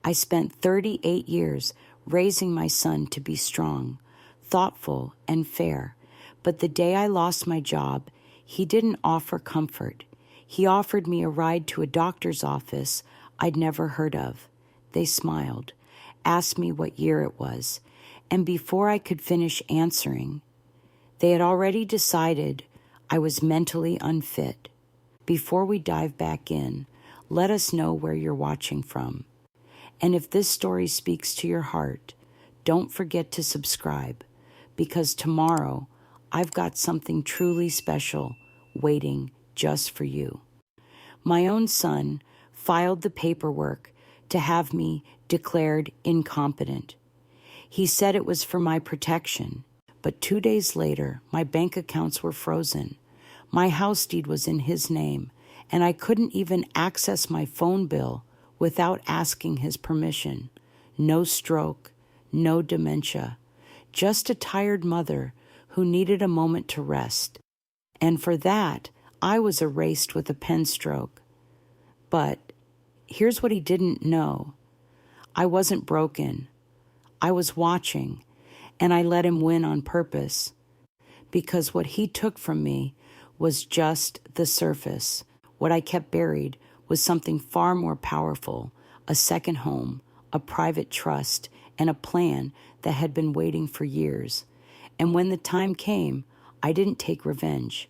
I spent 38 years raising my son to be strong, thoughtful, and fair. But the day I lost my job, he didn't offer comfort. He offered me a ride to a doctor's office I'd never heard of. They smiled, asked me what year it was, and before I could finish answering, they had already decided I was mentally unfit. Before we dive back in, let us know where you're watching from. And if this story speaks to your heart, don't forget to subscribe, because tomorrow I've got something truly special waiting just for you. My own son filed the paperwork to have me declared incompetent. He said it was for my protection, but 2 days later, my bank accounts were frozen. My house deed was in his name, and I couldn't even access my phone bill without asking his permission. No stroke, no dementia, just a tired mother who needed a moment to rest. And for that, I was erased with a pen stroke. But here's what he didn't know. I wasn't broken. I was watching, and I let him win on purpose, because what he took from me was just the surface. What I kept buried was something far more powerful, a second home, a private trust, and a plan that had been waiting for years. And when the time came, I didn't take revenge.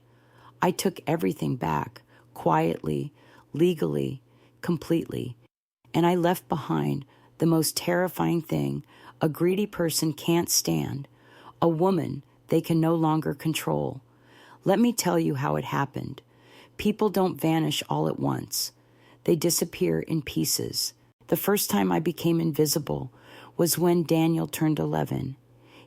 I took everything back, quietly, legally, completely. And I left behind the most terrifying thing a greedy person can't stand, a woman they can no longer control. Let me tell you how it happened. People don't vanish all at once. They disappear in pieces. The first time I became invisible was when Daniel turned 11.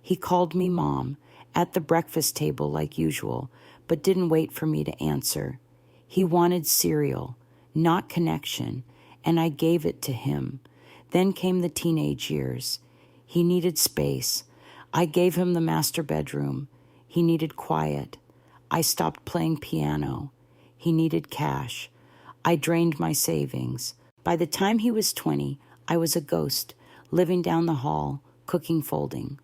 He called me Mom at the breakfast table like usual, but didn't wait for me to answer. He wanted cereal, not connection, and I gave it to him. Then came the teenage years. He needed space. I gave him the master bedroom. He needed quiet. I stopped playing piano. He needed cash. I drained my savings. By the time he was 20, I was a ghost, living down the hall, cooking, folding,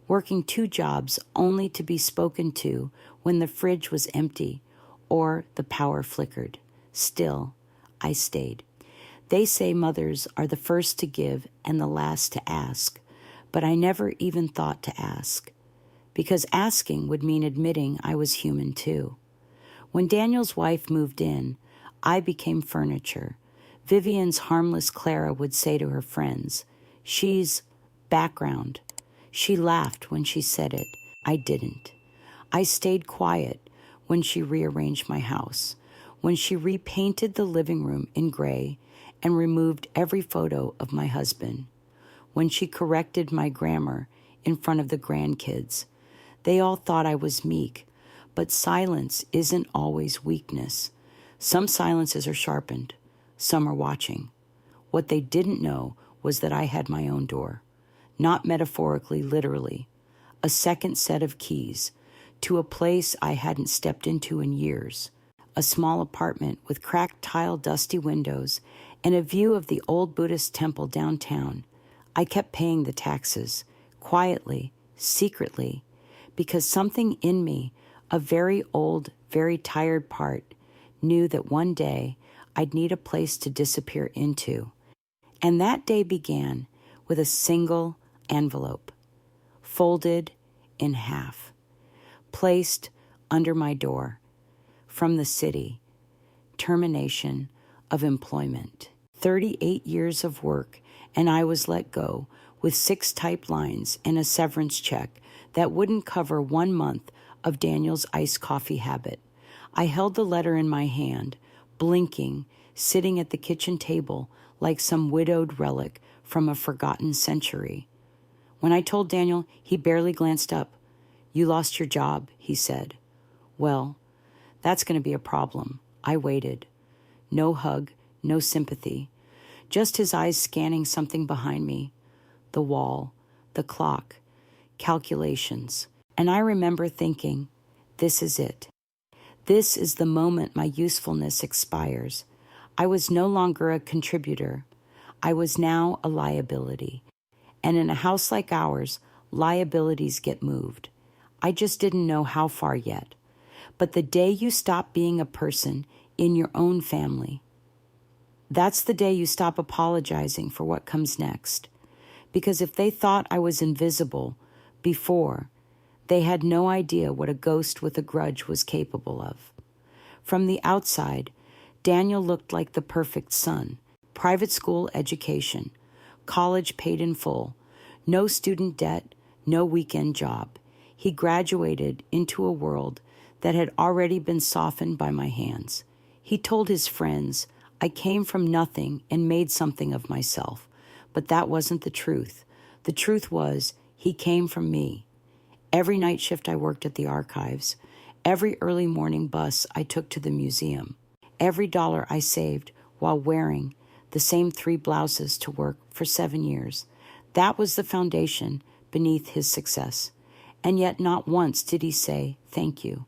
working 2 jobs only to be spoken to when the fridge was empty or the power flickered. Still, I stayed. They say mothers are the first to give and the last to ask, but I never even thought to ask, because asking would mean admitting I was human too. When Daniel's wife moved in, I became furniture. Vivian's harmless Clara would say to her friends, "She's background." She laughed when she said it. I didn't. I stayed quiet when she rearranged my house, when she repainted the living room in gray and removed every photo of my husband, when she corrected my grammar in front of the grandkids. They all thought I was meek, but silence isn't always weakness. Some silences are sharpened. Some are watching. What they didn't know was that I had my own door, not metaphorically, literally, a second set of keys to a place I hadn't stepped into in years, a small apartment with cracked tile, dusty windows, and a view of the old Buddhist temple downtown. I kept paying the taxes, quietly, secretly, because something in me, a very old, very tired part, knew that one day I'd need a place to disappear into. And that day began with a single envelope, folded in half, placed under my door, from the city, termination of employment. 38 years of work, and I was let go with 6 typed lines and a severance check that wouldn't cover 1 month of Daniel's iced coffee habit. I held the letter in my hand, blinking, sitting at the kitchen table like some widowed relic from a forgotten century. When I told Daniel, he barely glanced up. "You lost your job," he said. "Well, that's going to be a problem." I waited. No hug, no sympathy. Just his eyes scanning something behind me. The wall, the clock, calculations. And I remember thinking, this is it. This is the moment my usefulness expires. I was no longer a contributor. I was now a liability. And in a house like ours, liabilities get moved. I just didn't know how far yet. But the day you stop being a person in your own family, that's the day you stop apologizing for what comes next. Because if they thought I was invisible before, they had no idea what a ghost with a grudge was capable of. From the outside, Daniel looked like the perfect son. Private school education, college paid in full, no student debt, no weekend job. He graduated into a world that had already been softened by my hands. He told his friends, I came from nothing and made something of myself. But that wasn't the truth. The truth was, he came from me. Every night shift I worked at the archives, every early morning bus I took to the museum, every dollar I saved while wearing the same 3 blouses to work for 7 years, that was the foundation beneath his success. And yet not once did he say, thank you.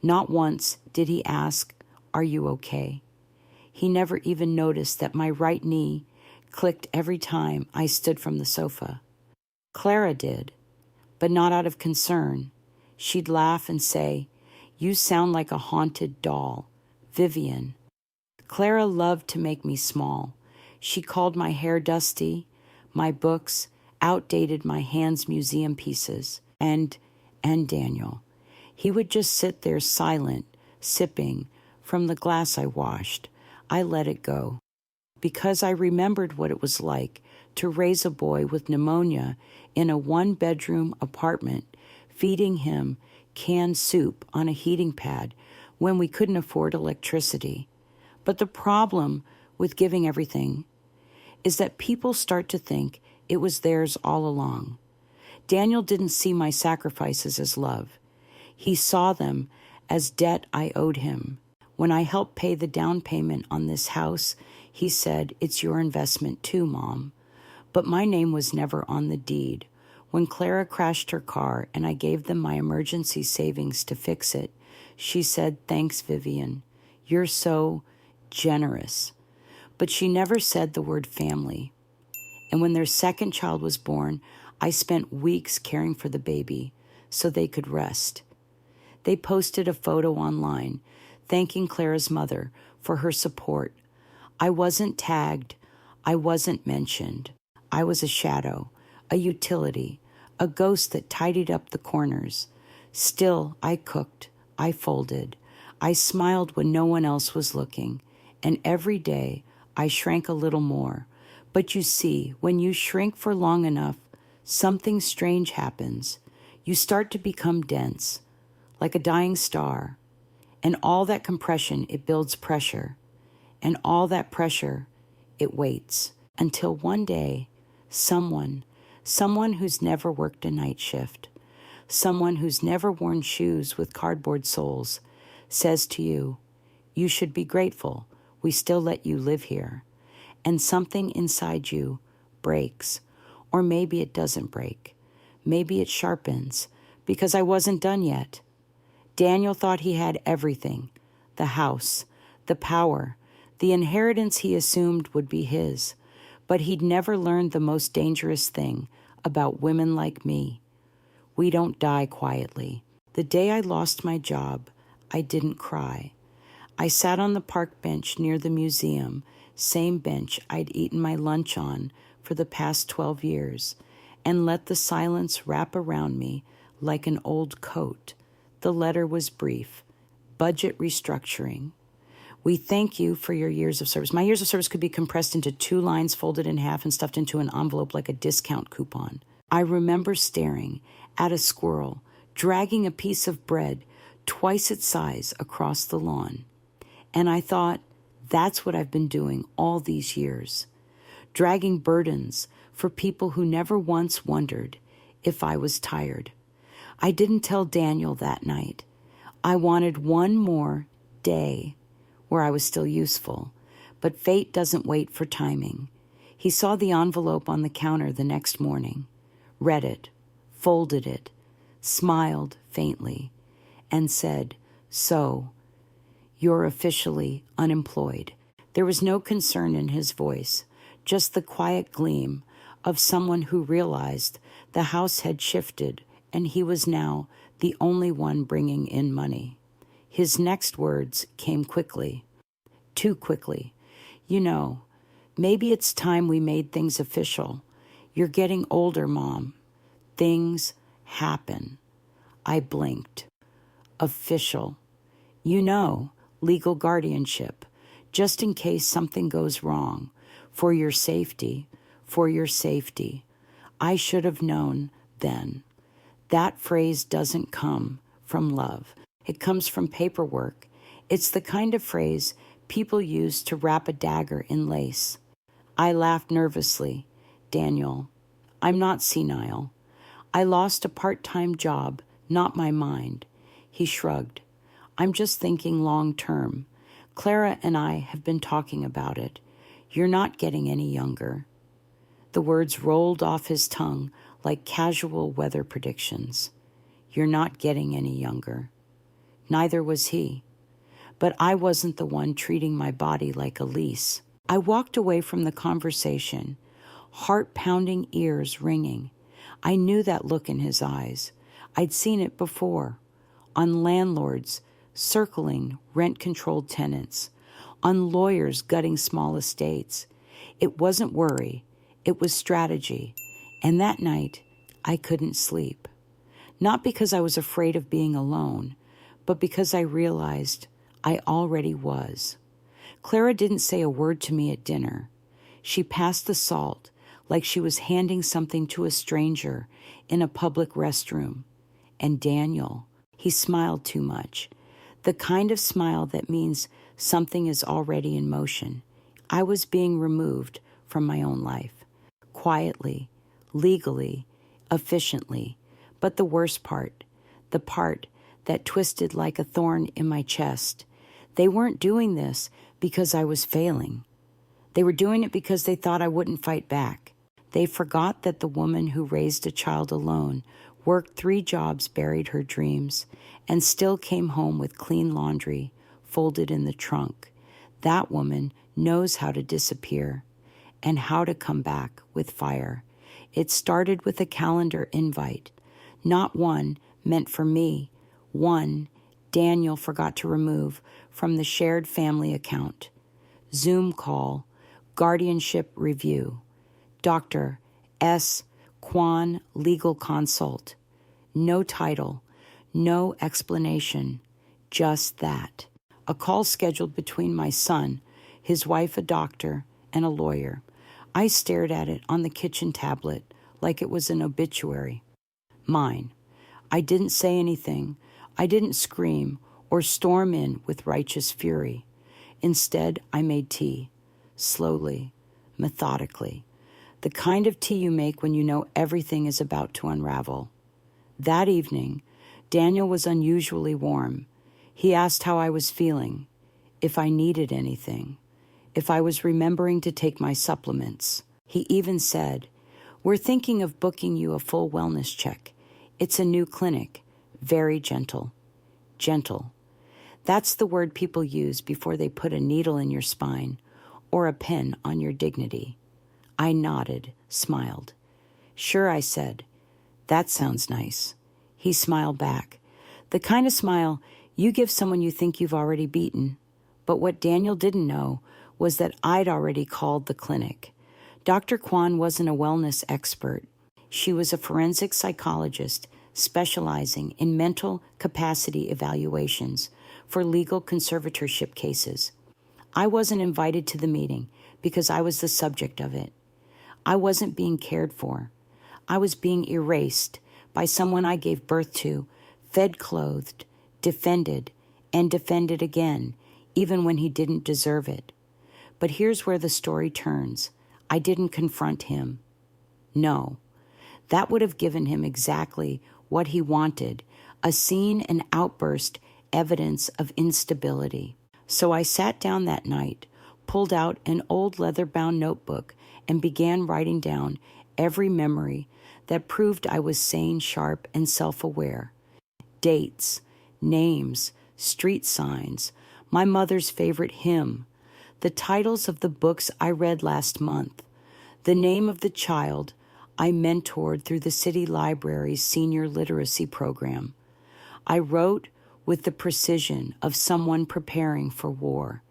Not once did he ask, are you okay? He never even noticed that my right knee clicked every time I stood from the sofa. Clara did, but not out of concern. She'd laugh and say, you sound like a haunted doll, Vivian. Clara loved to make me small. She called my hair dusty, my books outdated, my hands museum pieces, and Daniel. He would just sit there silent, sipping from the glass I washed. I let it go, because I remembered what it was like to raise a boy with pneumonia in a 1-bedroom apartment, feeding him canned soup on a heating pad when we couldn't afford electricity. But the problem with giving everything is that people start to think it was theirs all along. Daniel didn't see my sacrifices as love. He saw them as debt I owed him. When I helped pay the down payment on this house, he said, it's your investment too, Mom. But my name was never on the deed. When Clara crashed her car and I gave them my emergency savings to fix it, she said, thanks, Vivian. You're so generous. But she never said the word family. And when their second child was born, I spent weeks caring for the baby so they could rest. They posted a photo online, thanking Clara's mother for her support. I wasn't tagged. I wasn't mentioned. I was a shadow, a utility, a ghost that tidied up the corners. Still, I cooked. I folded. I smiled when no one else was looking. And every day, I shrank a little more. But you see, when you shrink for long enough, something strange happens. You start to become dense, like a dying star. And all that compression, it builds pressure. And all that pressure, it waits. Until one day, someone who's never worked a night shift, someone who's never worn shoes with cardboard soles, says to you, you should be grateful. We still let you live here. And something inside you breaks. Or maybe it doesn't break. Maybe it sharpens, because I wasn't done yet. Daniel thought he had everything, the house, the power, the inheritance he assumed would be his. But he'd never learned the most dangerous thing about women like me. We don't die quietly. The day I lost my job, I didn't cry. I sat on the park bench near the museum, same bench I'd eaten my lunch on for the past 12 years, and let the silence wrap around me like an old coat. The letter was brief. Budget restructuring. We thank you for your years of service. My years of service could be compressed into 2 lines folded in half and stuffed into an envelope like a discount coupon. I remember staring at a squirrel dragging a piece of bread twice its size across the lawn. And I thought, that's what I've been doing all these years. Dragging burdens for people who never once wondered if I was tired. I didn't tell Daniel that night. I wanted one more day where I was still useful, but fate doesn't wait for timing. He saw the envelope on the counter the next morning, read it, folded it, smiled faintly, and said, so, you're officially unemployed. There was no concern in his voice, just the quiet gleam of someone who realized the house had shifted and he was now the only one bringing in money. His next words came quickly, too quickly. You know, maybe it's time we made things official. You're getting older, Mom. Things happen. I blinked. Official. You know, legal guardianship, just in case something goes wrong. For your safety, for your safety. I should have known then. That phrase doesn't come from love. It comes from paperwork. It's the kind of phrase people use to wrap a dagger in lace. I laughed nervously. Daniel, I'm not senile. I lost a part-time job, not my mind. He shrugged. I'm just thinking long-term. Clara and I have been talking about it. You're not getting any younger. The words rolled off his tongue like casual weather predictions. You're not getting any younger. Neither was he. But I wasn't the one treating my body like a lease. I walked away from the conversation, heart-pounding ears ringing. I knew that look in his eyes. I'd seen it before, on landlords circling rent-controlled tenants, on lawyers gutting small estates. It wasn't worry, it was strategy. And that night, I couldn't sleep. Not because I was afraid of being alone, but because I realized I already was. Clara didn't say a word to me at dinner. She passed the salt like she was handing something to a stranger in a public restroom. And Daniel, he smiled too much. The kind of smile that means something is already in motion. I was being removed from my own life. Quietly, legally, efficiently. But the worst part, the part that twisted like a thorn in my chest, they weren't doing this because I was failing. They were doing it because they thought I wouldn't fight back. They forgot that the woman who raised a child alone, worked 3 jobs, buried her dreams, and still came home with clean laundry folded in the trunk. That woman knows how to disappear and how to come back with fire. It started with a calendar invite, not one meant for me, one Daniel forgot to remove from the shared family account. Zoom call, guardianship review. Dr. S. Kwan legal consult. No title, no explanation, just that. A call scheduled between my son, his wife a doctor, and a lawyer. I stared at it on the kitchen tablet like it was an obituary. Mine. I didn't say anything. I didn't scream or storm in with righteous fury. Instead, I made tea, slowly, methodically. The kind of tea you make when you know everything is about to unravel. That evening, Daniel was unusually warm. He asked how I was feeling, if I needed anything, if I was remembering to take my supplements. He even said, "We're thinking of booking you a full wellness check. It's a new clinic, very gentle." Gentle. That's the word people use before they put a needle in your spine or a pen on your dignity. I nodded, smiled. "Sure," I said. "That sounds nice." He smiled back. The kind of smile you give someone you think you've already beaten. But what Daniel didn't know was that I'd already called the clinic. Dr. Kwan wasn't a wellness expert. She was a forensic psychologist specializing in mental capacity evaluations for legal conservatorship cases. I wasn't invited to the meeting because I was the subject of it. I wasn't being cared for. I was being erased by someone I gave birth to, fed, clothed, defended, and defended again, even when he didn't deserve it. But here's where the story turns. I didn't confront him. No. That would have given him exactly what he wanted, a scene and outburst, evidence of instability. So I sat down that night, pulled out an old leather-bound notebook, and began writing down every memory that proved I was sane, sharp, and self-aware. Dates, names, street signs, my mother's favorite hymn, the titles of the books I read last month, The name of the child I mentored through the city library's senior literacy program. I wrote with the precision of someone preparing for war,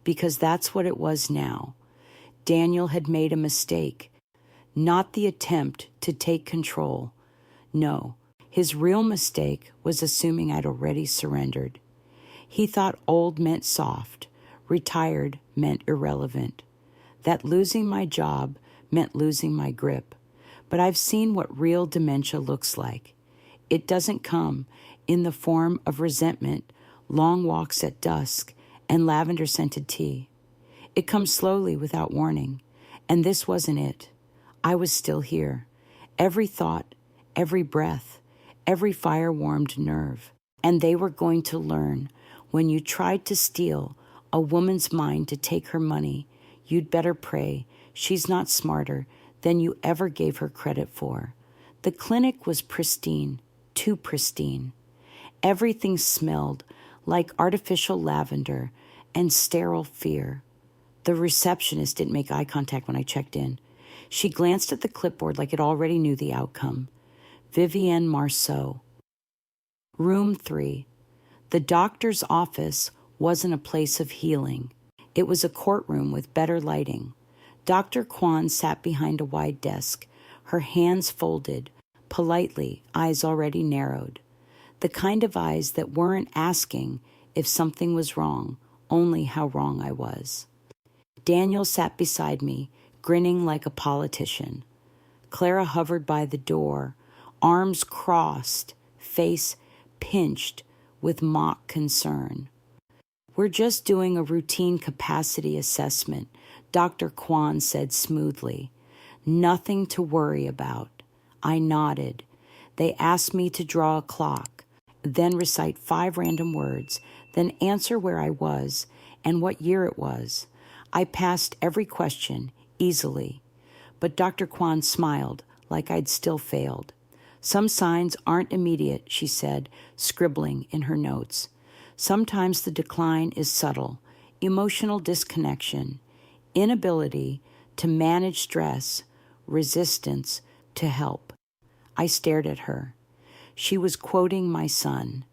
because that's what it was now. Daniel had made a mistake, not the attempt to take control. No, his real mistake was assuming I'd already surrendered. He thought old meant soft, retired meant irrelevant, that losing my job meant losing my grip. But I've seen what real dementia looks like. It doesn't come in the form of resentment, long walks at dusk, and lavender-scented tea. It comes slowly without warning, and this wasn't it. I was still here. Every thought, every breath, every fire-warmed nerve. And they were going to learn, when you tried to steal a woman's mind to take her money, you'd better pray she's not smarter than you ever gave her credit for. The clinic was pristine, too pristine. Everything smelled like artificial lavender and sterile fear. The receptionist didn't make eye contact when I checked in. She glanced at the clipboard like it already knew the outcome. Vivienne Marceau. Room 3. The doctor's office wasn't a place of healing. It was a courtroom with better lighting. Dr. Kwan sat behind a wide desk, her hands folded, politely, eyes already narrowed. The kind of eyes that weren't asking if something was wrong, only how wrong I was. Daniel sat beside me, grinning like a politician. Clara hovered by the door, arms crossed, face pinched with mock concern. "We're just doing a routine capacity assessment," Dr. Kwan said smoothly. "Nothing to worry about." I nodded. They asked me to draw a clock, then recite 5 random words, then answer where I was and what year it was. I passed every question easily, but Dr. Kwan smiled like I'd still failed. "Some signs aren't immediate," she said, scribbling in her notes. "Sometimes the decline is subtle, emotional disconnection, inability to manage stress, resistance to help." I stared at her. She was quoting my son.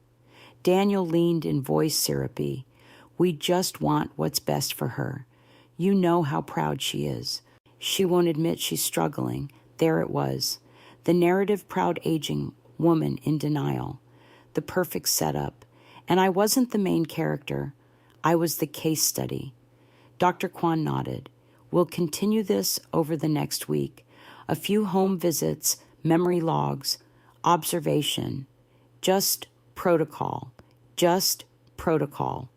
Daniel leaned in voice syrupy. "We just want what's best for her. You know how proud she is. She won't admit she's struggling." There it was. The narrative proud aging woman in denial. The perfect setup. And I wasn't the main character. I was the case study. Dr. Kwan nodded. "We'll continue this over the next week. A few home visits, memory logs, observation. Just protocol. Just protocol."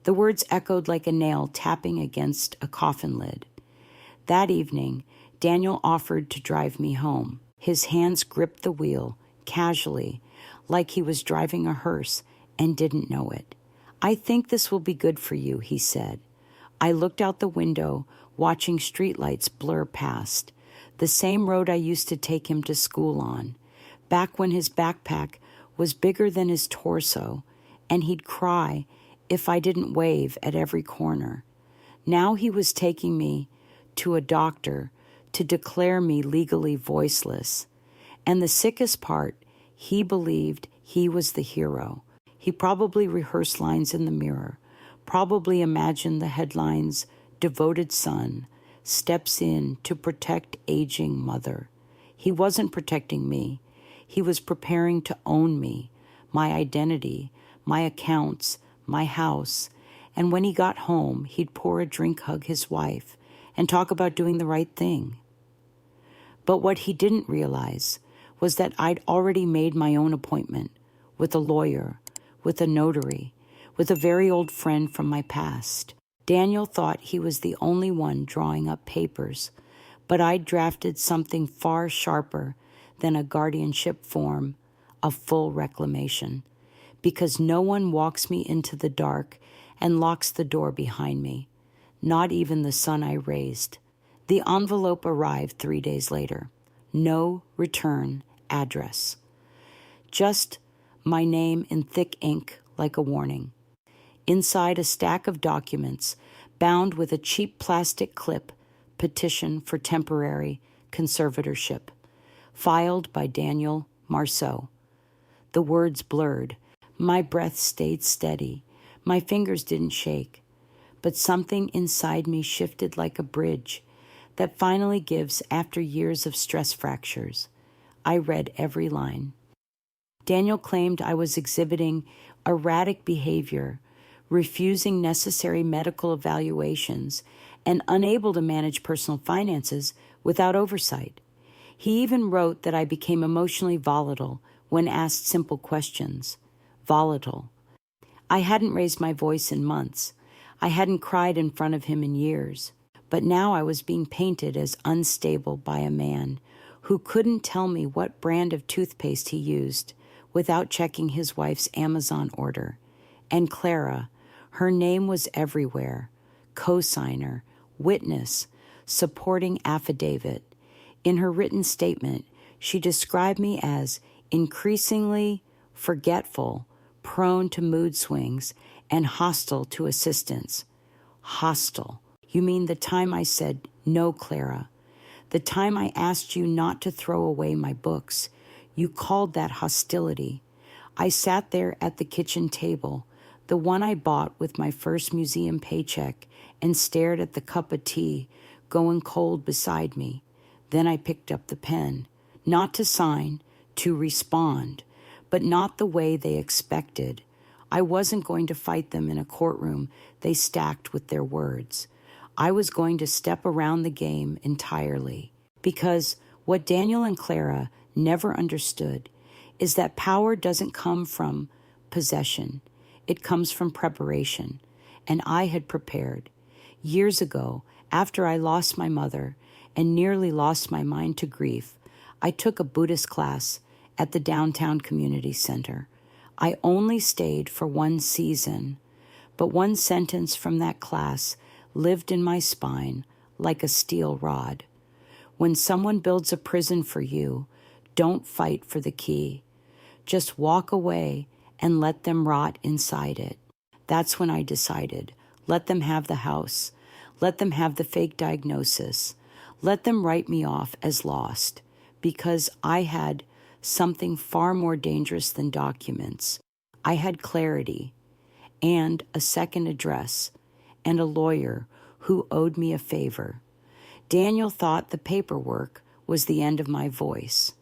The words echoed like a nail tapping against a coffin lid. That evening, Daniel offered to drive me home. His hands gripped the wheel, casually, like he was driving a hearse and didn't know it. "I think this will be good for you," he said. I looked out the window, watching streetlights blur past. The same road I used to take him to school on, back when his backpack was bigger than his torso, and he'd cry if I didn't wave at every corner. Now he was taking me to a doctor to declare me legally voiceless. And the sickest part, he believed he was the hero. He probably rehearsed lines in the mirror, probably imagined the headlines, "Devoted son, steps in to protect aging mother." He wasn't protecting me. He was preparing to own me, my identity, my accounts, my house. And when he got home, he'd pour a drink, hug his wife, and talk about doing the right thing. But what he didn't realize was that I'd already made my own appointment with a lawyer, with a notary, with a very old friend from my past. Daniel thought he was the only one drawing up papers, but I'd drafted something far sharper than a guardianship form, a full reclamation, because no one walks me into the dark and locks the door behind me, not even the son I raised. The envelope arrived 3 days later. No return address. Just my name in thick ink like a warning. Inside, a stack of documents bound with a cheap plastic clip petition for temporary conservatorship, filed by Daniel Marceau. The words blurred. My breath stayed steady. My fingers didn't shake. But something inside me shifted like a bridge that finally gives after years of stress fractures. I read every line. Daniel claimed I was exhibiting erratic behavior, refusing necessary medical evaluations, and unable to manage personal finances without oversight. He even wrote that I became emotionally volatile when asked simple questions. Volatile. I hadn't raised my voice in months. I hadn't cried in front of him in years. But now I was being painted as unstable by a man who couldn't tell me what brand of toothpaste he used without checking his wife's Amazon order. And Clara, her name was everywhere. Co-signer, witness, supporting affidavit. In her written statement, she described me as increasingly forgetful, prone to mood swings, and hostile to assistance. Hostile. You mean the time I said, no, Clara. The time I asked you not to throw away my books. You called that hostility. I sat there at the kitchen table, the one I bought with my first museum paycheck, and stared at the cup of tea going cold beside me. Then I picked up the pen, not to sign, to respond, but not the way they expected. I wasn't going to fight them in a courtroom they stacked with their words. I was going to step around the game entirely, because what Daniel and Clara never understood is that power doesn't come from possession. It comes from preparation, and I had prepared. Years ago, after I lost my mother and nearly lost my mind to grief, I took a Buddhist class at the downtown community center. I only stayed for one season, but one sentence from that class lived in my spine like a steel rod. When someone builds a prison for you, don't fight for the key. Just walk away and let them rot inside it. That's when I decided, let them have the house. Let them have the fake diagnosis. Let them write me off as lost, because I had something far more dangerous than documents. I had clarity and a second address and a lawyer who owed me a favor. Daniel thought the paperwork was the end of my voice.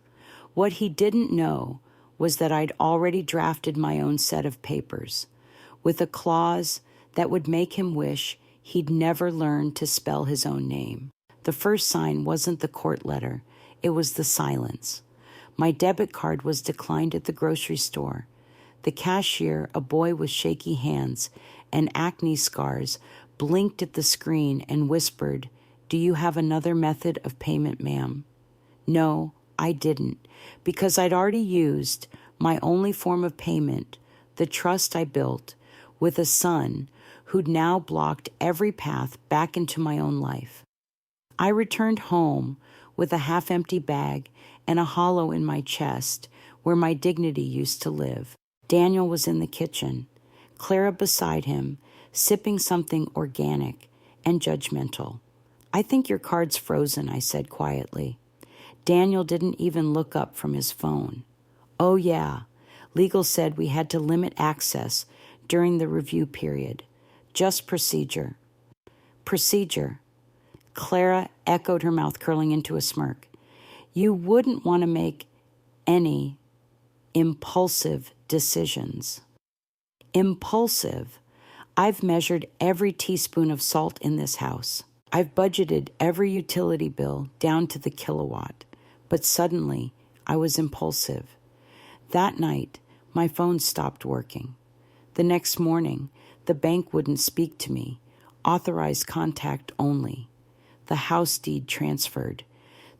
What he didn't know was that I'd already drafted my own set of papers with a clause that would make him wish he'd never learned to spell his own name. The first sign wasn't the court letter, it was the silence. My debit card was declined at the grocery store. The cashier, a boy with shaky hands and acne scars, blinked at the screen and whispered, "Do you have another method of payment, ma'am?" No, I didn't, because I'd already used my only form of payment, the trust I built, with a son who'd now blocked every path back into my own life. I returned home with a half-empty bag and a hollow in my chest where my dignity used to live. Daniel was in the kitchen, Clara beside him, sipping something organic and judgmental. "I think your card's frozen," I said quietly. Daniel didn't even look up from his phone. "Oh yeah, legal said we had to limit access during the review period. Just procedure." Procedure. Clara echoed, her mouth curling into a smirk. "You wouldn't want to make any impulsive decisions." Impulsive? I've measured every teaspoon of salt in this house. I've budgeted every utility bill down to the kilowatt. But suddenly, I was impulsive. That night, my phone stopped working. The next morning, the bank wouldn't speak to me. Authorized contact only. The house deed transferred.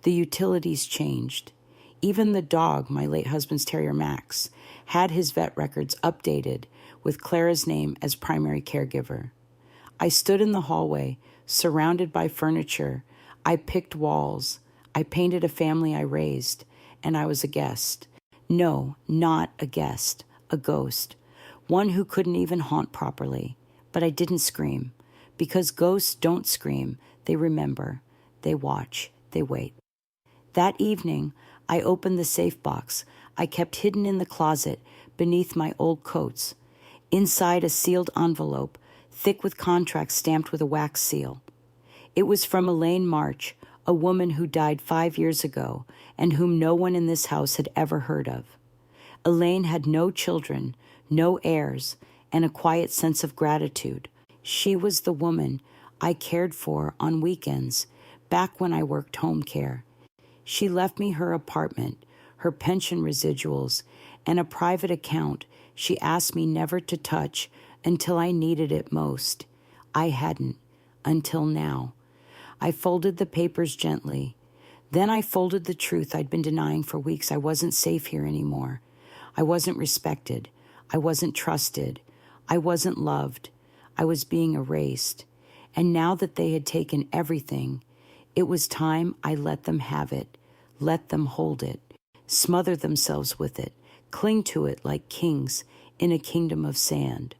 The utilities changed. Even the dog, my late husband's terrier Max, had his vet records updated with Clara's name as primary caregiver. I stood in the hallway, surrounded by furniture. I picked walls. I painted a family I raised, and I was a guest. No, not a guest, a ghost. One who couldn't even haunt properly. But I didn't scream, because ghosts don't scream, they remember. They watch. They wait. That evening, I opened the safe box I kept hidden in the closet beneath my old coats. Inside, a sealed envelope, thick with contracts stamped with a wax seal. It was from Elaine March, a woman who died 5 years ago and whom no one in this house had ever heard of. Elaine had no children, no heirs, and a quiet sense of gratitude. She was the woman I cared for on weekends, back when I worked home care. She left me her apartment, her pension residuals, and a private account she asked me never to touch until I needed it most. I hadn't, until now. I folded the papers gently. Then I folded the truth I'd been denying for weeks. I wasn't safe here anymore. I wasn't respected. I wasn't trusted. I wasn't loved. I was being erased. And now that they had taken everything, it was time I let them have it, let them hold it, smother themselves with it, cling to it like kings in a kingdom of sand.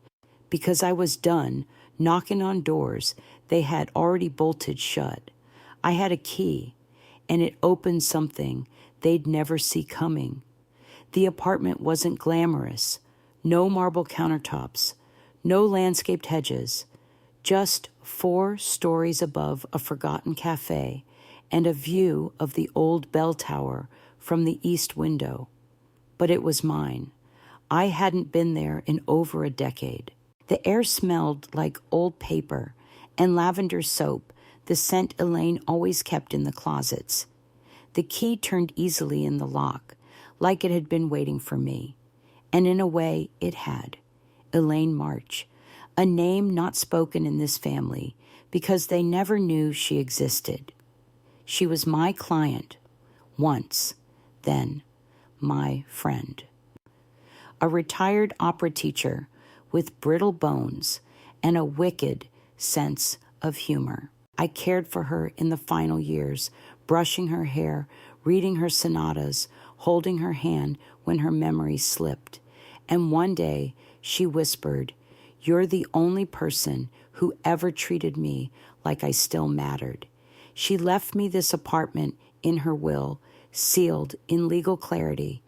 Because I was done knocking on doors they had already bolted shut. I had a key, and it opened something they'd never see coming. The apartment wasn't glamorous. No marble countertops, no landscaped hedges, just 4 stories above a forgotten cafe and a view of the old bell tower from the east window. But it was mine. I hadn't been there in over a decade. The air smelled like old paper and lavender soap, the scent Elaine always kept in the closets. The key turned easily in the lock, like it had been waiting for me. And in a way, it had. Elaine March, a name not spoken in this family because they never knew she existed. She was my client once, then my friend. A retired opera teacher with brittle bones and a wicked sense of humor. I cared for her in the final years, brushing her hair, reading her sonatas, holding her hand when her memory slipped. And one day she whispered, "You're the only person who ever treated me like I still mattered." She left me this apartment in her will, sealed in legal clarity.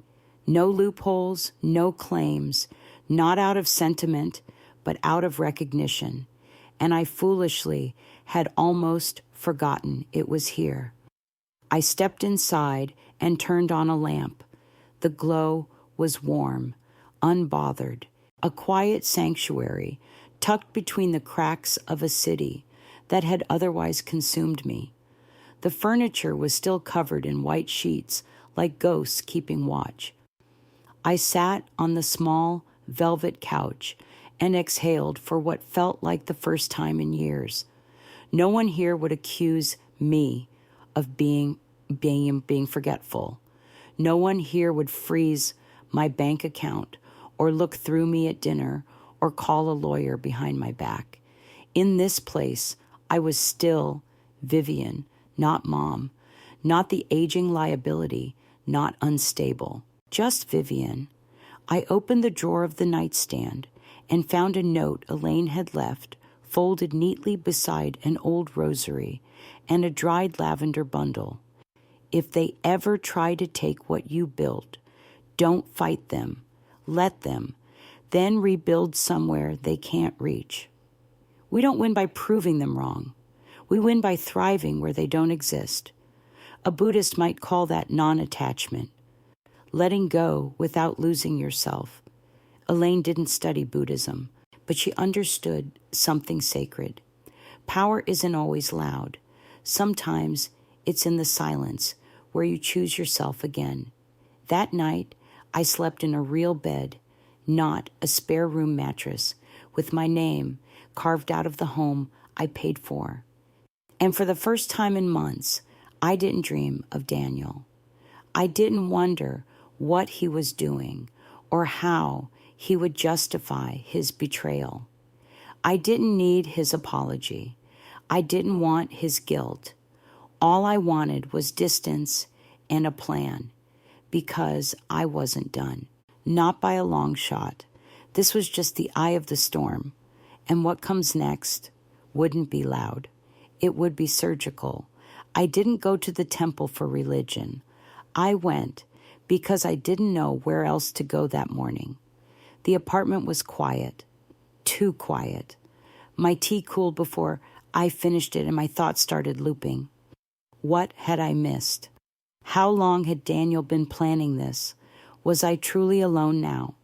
No loopholes, no claims, not out of sentiment, but out of recognition. And I foolishly had almost forgotten it was here. I stepped inside and turned on a lamp. The glow was warm, unbothered, a quiet sanctuary tucked between the cracks of a city that had otherwise consumed me. The furniture was still covered in white sheets, like ghosts keeping watch. I sat on the small velvet couch and exhaled for what felt like the first time in years. No one here would accuse me of being forgetful. No one here would freeze my bank account or look through me at dinner or call a lawyer behind my back. In this place, I was still Vivian, not Mom, not the aging liability, not unstable, just Vivian. I opened the drawer of the nightstand and found a note Elaine had left, folded neatly beside an old rosary and a dried lavender bundle. If they ever try to take what you built, don't fight them. Let them. Then rebuild somewhere they can't reach. We don't win by proving them wrong. We win by thriving where they don't exist. A Buddhist might call that non-attachment, letting go without losing yourself. Elaine didn't study Buddhism, but she understood something sacred. Power isn't always loud. Sometimes it's in the silence where you choose yourself again. That night, I slept in a real bed, not a spare room mattress, with my name carved out of the home I paid for. And for the first time in months, I didn't dream of Daniel. I didn't wonder what he was doing or how he would justify his betrayal. I didn't need his apology. I didn't want his guilt. All I wanted was distance and a plan, because I wasn't done. Not by a long shot. This was just the eye of the storm, and what comes next wouldn't be loud. It would be surgical. I didn't go to the temple for religion. I went because I didn't know where else to go that morning. The apartment was quiet, too quiet. My tea cooled before I finished it and my thoughts started looping. What had I missed? How long had Daniel been planning this? Was I truly alone now?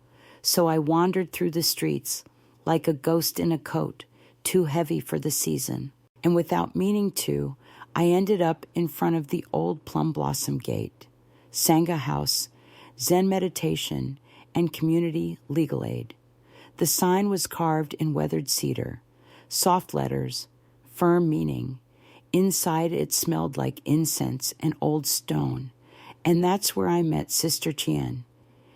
So I wandered through the streets like a ghost in a coat, too heavy for the season. And without meaning to, I ended up in front of the old Plum Blossom Gate, Sangha House, Zen Meditation, and Community Legal Aid. The sign was carved in weathered cedar, soft letters, firm meaning. Inside it smelled like incense and old stone, and that's where I met Sister Tian.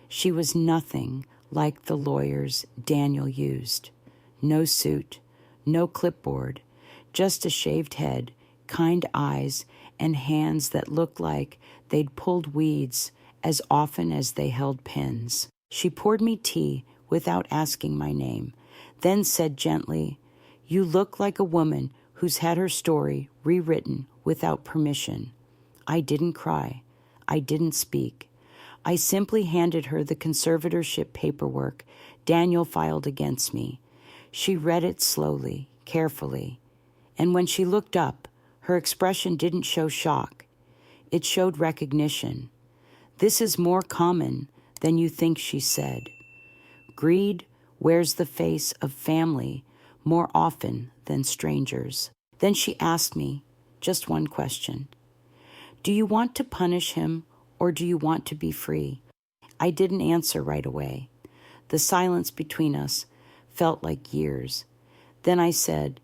She was nothing like the lawyers Daniel used. No suit, no clipboard, just a shaved head, kind eyes, and hands that looked like they'd pulled weeds as often as they held pens. She poured me tea without asking my name, then said gently, "You look like a woman who's had her story rewritten without permission." I didn't cry. I didn't speak. I simply handed her the conservatorship paperwork Daniel filed against me. She read it slowly, carefully, and when she looked up, her expression didn't show shock. It showed recognition. "This is more common than you think," she said. "Greed wears the face of family more often than strangers." Then she asked me just one question. "Do you want to punish him or do you want to be free?" I didn't answer right away. The silence between us felt like years. Then I said,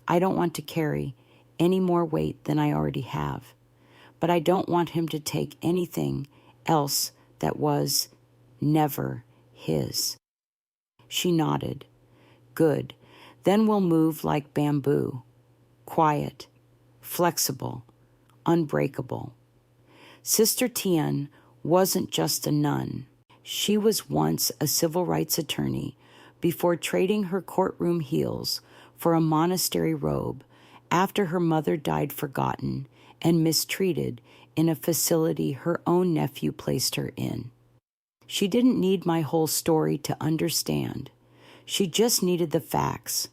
"I don't want to carry any more weight than I already have, but I don't want him to take anything else that was never his." She nodded. "Good. Then we'll move like bamboo. Quiet, flexible, unbreakable." Sister Tian wasn't just a nun. She was once a civil rights attorney before trading her courtroom heels for a monastery robe after her mother died forgotten and mistreated in a facility her own nephew placed her in. She didn't need my whole story to understand. She just needed the facts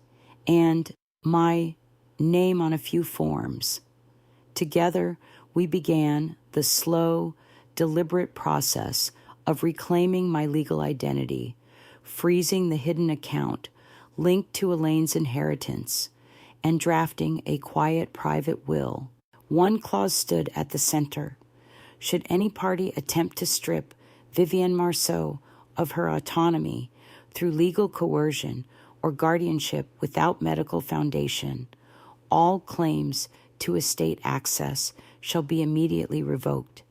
and my name on a few forms. Together, we began the slow, deliberate process of reclaiming my legal identity, freezing the hidden account linked to Elaine's inheritance, and drafting a quiet private will. One clause stood at the center. Should any party attempt to strip Vivienne Marceau of her autonomy through legal coercion or guardianship without medical foundation, all claims to estate access shall be immediately revoked.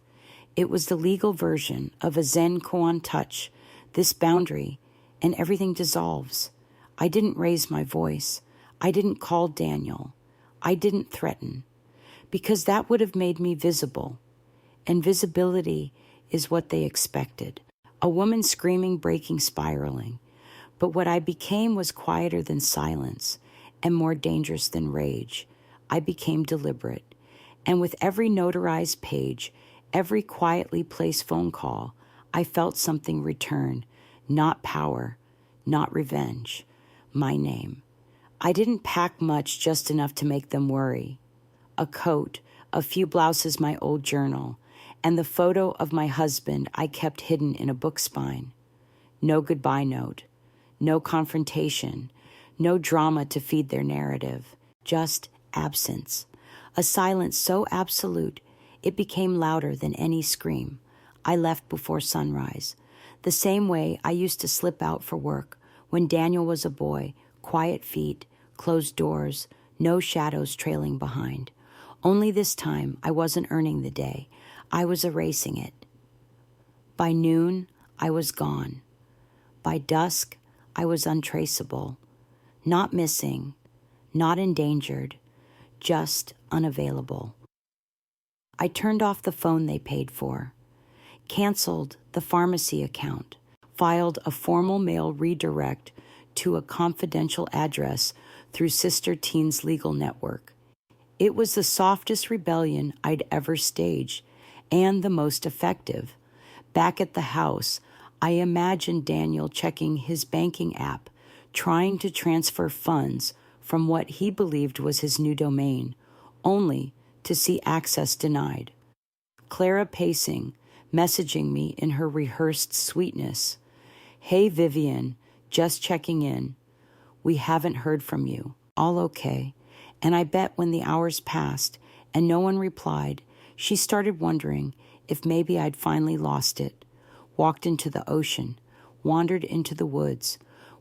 It was the legal version of a Zen koan touch, this boundary, and everything dissolves. I didn't raise my voice. I didn't call Daniel. I didn't threaten, because that would have made me visible, and visibility is what they expected. A woman screaming, breaking, spiraling. But what I became was quieter than silence and more dangerous than rage. I became deliberate, and with every notarized page, every quietly placed phone call, I felt something return, not power, not revenge, my name. I didn't pack much, just enough to make them worry. A coat, a few blouses, my old journal, and the photo of my husband I kept hidden in a book spine. No goodbye note, no confrontation, no drama to feed their narrative, just absence. A silence so absolute it became louder than any scream. I left before sunrise, the same way I used to slip out for work when Daniel was a boy, quiet feet, closed doors, no shadows trailing behind. Only this time I wasn't earning the day. I was erasing it. By noon, I was gone. By dusk, I was untraceable. Not missing, not endangered, just unavailable. I turned off the phone they paid for, canceled the pharmacy account, filed a formal mail redirect to a confidential address through Sister Teen's legal network. It was the softest rebellion I'd ever staged, and the most effective. Back at the house, I imagined Daniel checking his banking app, trying to transfer funds from what he believed was his new domain, only to see access denied. Clara pacing, messaging me in her rehearsed sweetness. "Hey, Vivian, just checking in. We haven't heard from you. All okay." And I bet when the hours passed and no one replied, she started wondering if maybe I'd finally lost it. Walked into the ocean, wandered into the woods,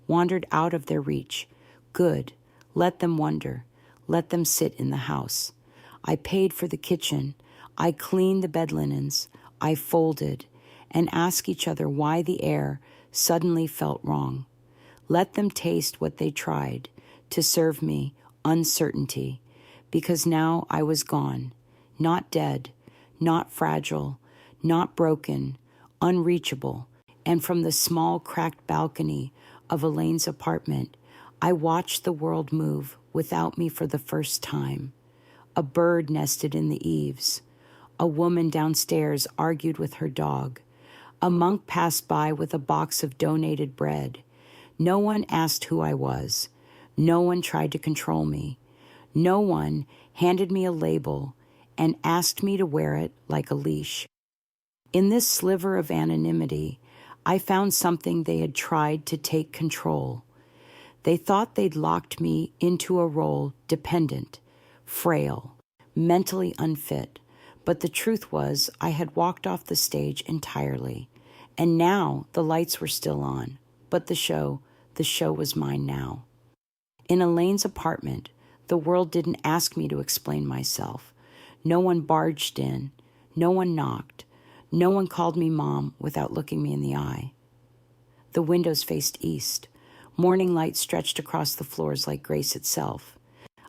wandered out of their reach. Good. Let them wonder. Let them sit in the house. I paid for the kitchen. I cleaned the bed linens. I folded, and asked each other why the air suddenly felt wrong. Let them taste what they tried to serve me uncertainty, because now I was gone, not dead, not fragile, not broken, unreachable, and from the small cracked balcony of Elaine's apartment, I watched the world move without me for the first time. A bird nested in the eaves. A woman downstairs argued with her dog. A monk passed by with a box of donated bread. No one asked who I was. No one tried to control me. No one handed me a label and asked me to wear it like a leash. In this sliver of anonymity, I found something they had tried to take control. They thought they'd locked me into a role dependent, frail, mentally unfit. But the truth was, I had walked off the stage entirely. And now the lights were still on. But the show was mine now. In Elaine's apartment, the world didn't ask me to explain myself. No one barged in. No one knocked. No one called me mom without looking me in the eye. The windows faced east. Morning light stretched across the floors like grace itself.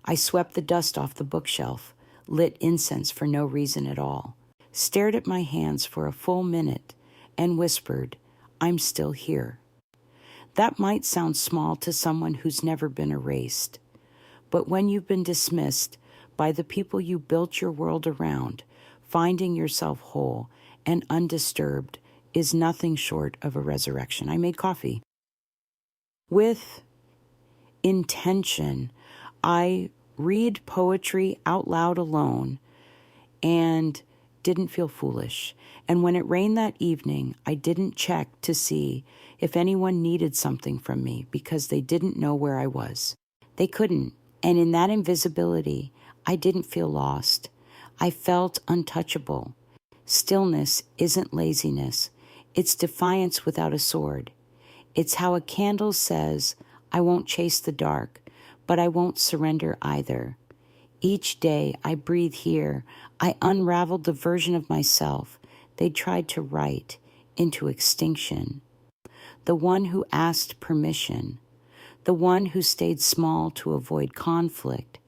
I swept the dust off the bookshelf, lit incense for no reason at all, stared at my hands for a full minute, and whispered, "I'm still here." That might sound small to someone who's never been erased. But when you've been dismissed by the people you built your world around, finding yourself whole and undisturbed is nothing short of a resurrection. I made coffee. With intention, I read poetry out loud alone and didn't feel foolish. And when it rained that evening, I didn't check to see if anyone needed something from me because they didn't know where I was. They couldn't. And in that invisibility, I didn't feel lost. I felt untouchable. Stillness isn't laziness. It's defiance without a sword. It's how a candle says, "I won't chase the dark, but I won't surrender either." Each day I breathe here, I unraveled the version of myself they tried to write into extinction. The one who asked permission, the one who stayed small to avoid conflict,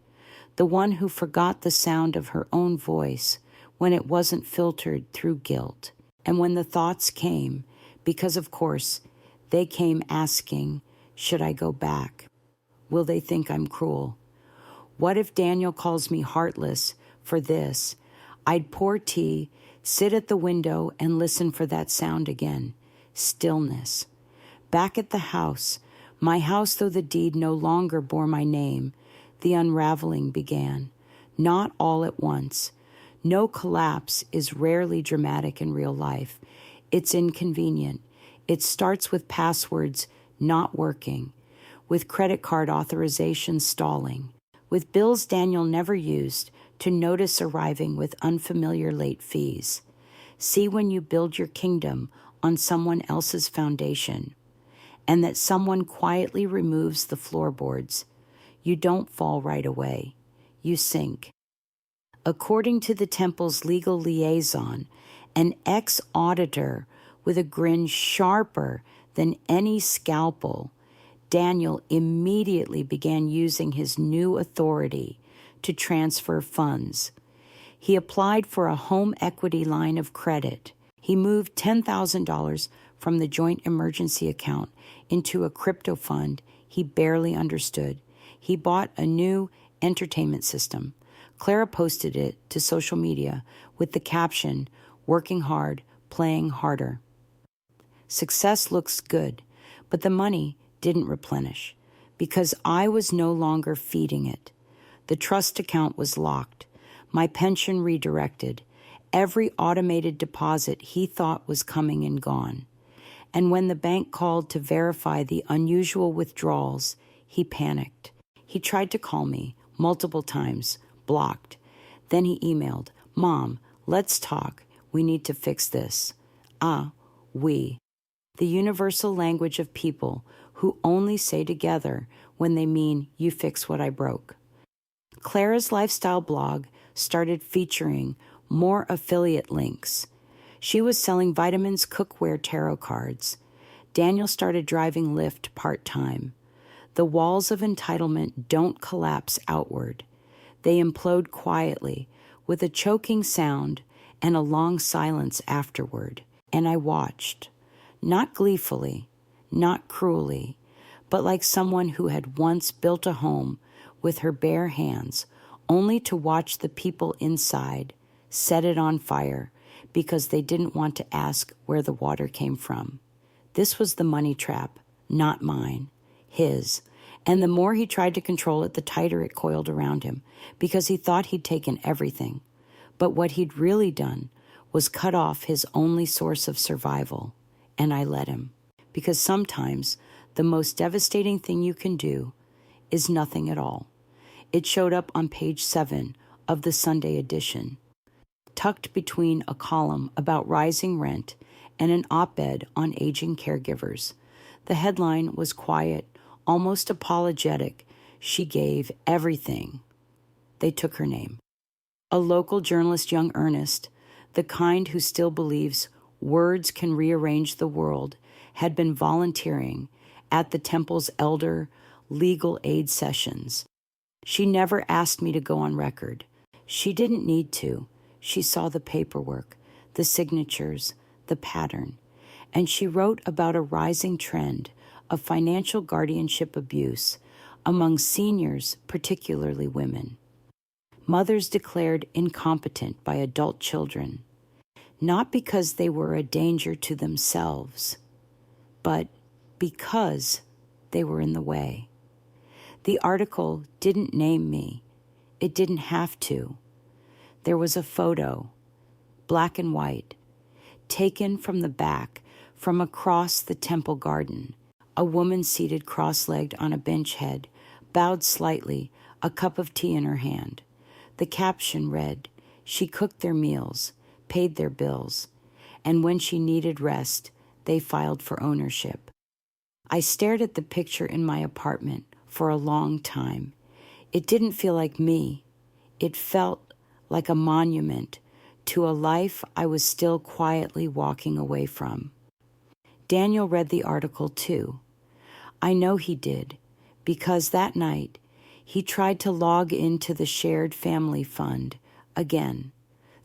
the one who forgot the sound of her own voice when it wasn't filtered through guilt. And when the thoughts came, because of course they came asking, should I go back? Will they think I'm cruel? What if Daniel calls me heartless for this? I'd pour tea, sit at the window, and listen for that sound again. Stillness. Back at the house, my house though the deed no longer bore my name, the unraveling began. Not all at once. No collapse is rarely dramatic in real life. It's inconvenient. It starts with passwords not working, with credit card authorizations stalling, with bills Daniel never used to notice arriving with unfamiliar late fees. See when you build your kingdom on someone else's foundation, and that someone quietly removes the floorboards. You don't fall right away. You sink. According to the temple's legal liaison, an ex-auditor with a grin sharper than any scalpel, Daniel immediately began using his new authority to transfer funds. He applied for a home equity line of credit. He moved $10,000 from the joint emergency account into a crypto fund he barely understood. He bought a new entertainment system, Clara posted it to social media with the caption, "Working hard, playing harder." Success looks good, but the money didn't replenish because I was no longer feeding it. The trust account was locked, my pension redirected, every automated deposit he thought was coming and gone. And when the bank called to verify the unusual withdrawals, he panicked. He tried to call me multiple times, blocked. Then he emailed, "Mom, let's talk. We need to fix this." We. The universal language of people who only say together when they mean "you fix what I broke." Clara's lifestyle blog started featuring more affiliate links. She was selling vitamins, cookware, tarot cards. Daniel started driving Lyft part-time. The walls of entitlement don't collapse outward. They implode quietly, with a choking sound and a long silence afterward. And I watched, not gleefully, not cruelly, but like someone who had once built a home with her bare hands, only to watch the people inside set it on fire because they didn't want to ask where the water came from. This was the money trap, not mine, his. And the more he tried to control it, the tighter it coiled around him, because he thought he'd taken everything. But what he'd really done was cut off his only source of survival, and I let him. Because sometimes the most devastating thing you can do is nothing at all. It showed up on page 7 of the Sunday edition, tucked between a column about rising rent and an op-ed on aging caregivers. The headline was quiet, almost apologetic. She gave everything. They took her name. A local journalist, young Ernest, the kind who still believes words can rearrange the world, had been volunteering at the temple's elder legal aid sessions. She never asked me to go on record. She didn't need to. She saw the paperwork, the signatures, the pattern, and she wrote about a rising trend of financial guardianship abuse among seniors, particularly women. Mothers declared incompetent by adult children, not because they were a danger to themselves, but because they were in the way. The article didn't name me. It didn't have to. There was a photo, black and white, taken from the back, from across the temple garden. A woman seated cross-legged on a bench head, bowed slightly, a cup of tea in her hand. The caption read, "She cooked their meals, paid their bills, and when she needed rest, they filed for ownership." I stared at the picture in my apartment for a long time. It didn't feel like me. It felt like a monument to a life I was still quietly walking away from. Daniel read the article too. I know he did, because that night he tried to log into the shared family fund again,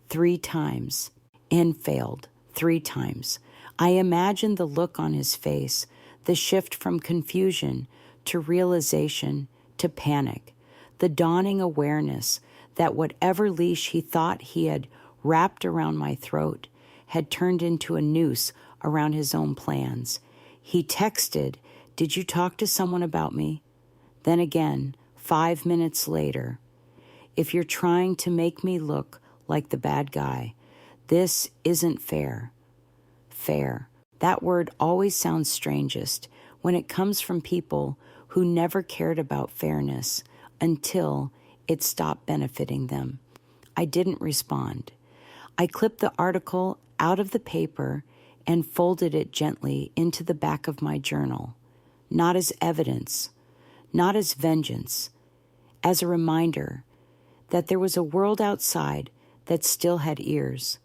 3 times, and failed 3 times. I imagined the look on his face, the shift from confusion to realization to panic, the dawning awareness that whatever leash he thought he had wrapped around my throat had turned into a noose around his own plans. He texted, "Did you talk to someone about me?" Then again, 5 minutes later, "If you're trying to make me look like the bad guy, this isn't fair." Fair. That word always sounds strangest when it comes from people who never cared about fairness until it stopped benefiting them. I didn't respond. I clipped the article out of the paper and folded it gently into the back of my journal, not as evidence, not as vengeance, as a reminder that there was a world outside that still had ears,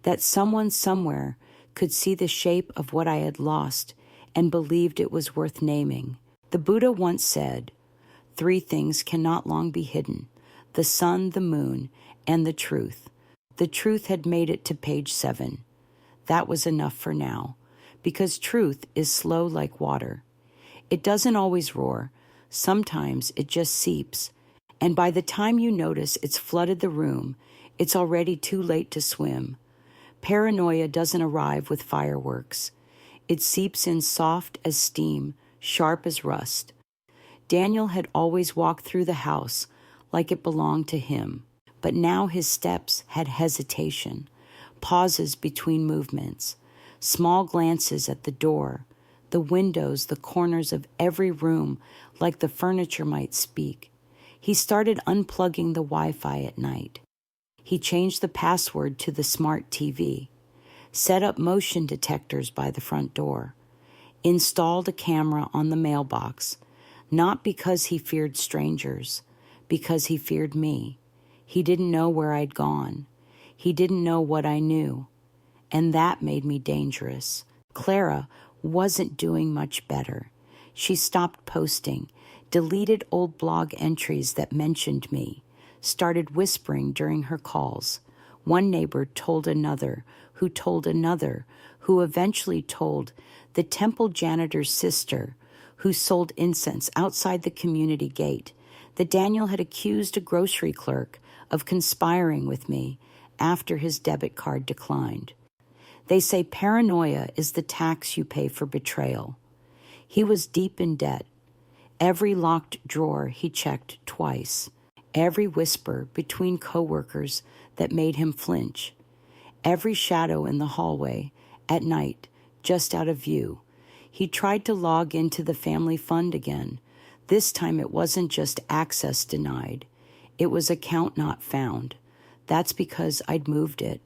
that someone somewhere could see the shape of what I had lost and believed it was worth naming. The Buddha once said, 3 things cannot long be hidden: the sun, the moon, and the truth. The truth had made it to page 7. That was enough for now, because truth is slow like water. It doesn't always roar. Sometimes it just seeps, And by the time you notice it's flooded the room, it's already too late to swim. Paranoia doesn't arrive with fireworks. It seeps in soft as steam, sharp as rust. Daniel had always walked through the house like it belonged to him, but now his steps had hesitation, pauses between movements, small glances at the door, the windows, the corners of every room, like the furniture might speak. He started unplugging the Wi-Fi at night. He changed the password to the smart TV, set up motion detectors by the front door, installed a camera on the mailbox, not because he feared strangers, because he feared me. He didn't know where I'd gone. He didn't know what I knew. And that made me dangerous. Clara wasn't doing much better. She stopped posting, deleted old blog entries that mentioned me, started whispering during her calls. One neighbor told another, who told another, who eventually told the temple janitor's sister, who sold incense outside the community gate, that Daniel had accused a grocery clerk of conspiring with me after his debit card declined. They say paranoia is the tax you pay for betrayal. He was deep in debt. Every locked drawer he checked twice. Every whisper between coworkers that made him flinch. Every shadow in the hallway, at night, just out of view. He tried to log into the family fund again. This time it wasn't just access denied. It was account not found. That's because I'd moved it,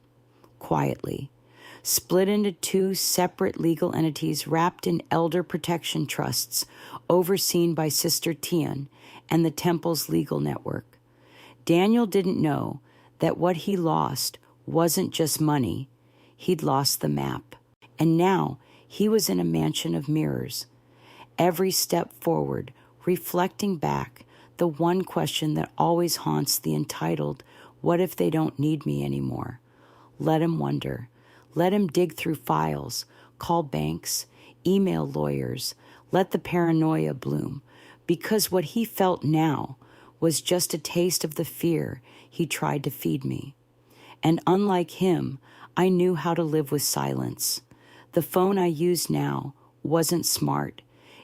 quietly, split into two separate legal entities wrapped in elder protection trusts overseen by Sister Tian and the temple's legal network. Daniel didn't know that what he lost wasn't just money. He'd lost the map. And now he was in a mansion of mirrors. Every step forward, reflecting back, the one question that always haunts the entitled, what if they don't need me anymore? Let him wonder. Let him dig through files, call banks, email lawyers, let the paranoia bloom, because what he felt now was just a taste of the fear he tried to feed me. And unlike him, I knew how to live with silence. The phone I use now wasn't smart.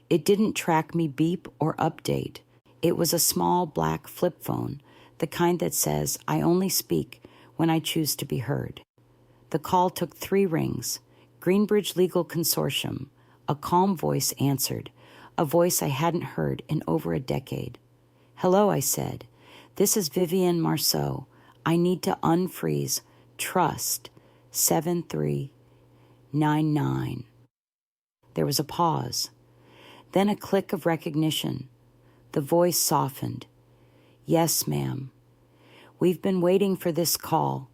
It didn't track me beep or update. It was a small black flip phone, the kind that says I only speak when I choose to be heard. The call took 3 rings. Greenbridge Legal Consortium. A calm voice answered, a voice I hadn't heard in over a decade. Hello, I said. This is Vivian Marceau. I need to unfreeze. Trust. 7399. There was a pause. Then a click of recognition. The voice softened. Yes, ma'am. We've been waiting for this call.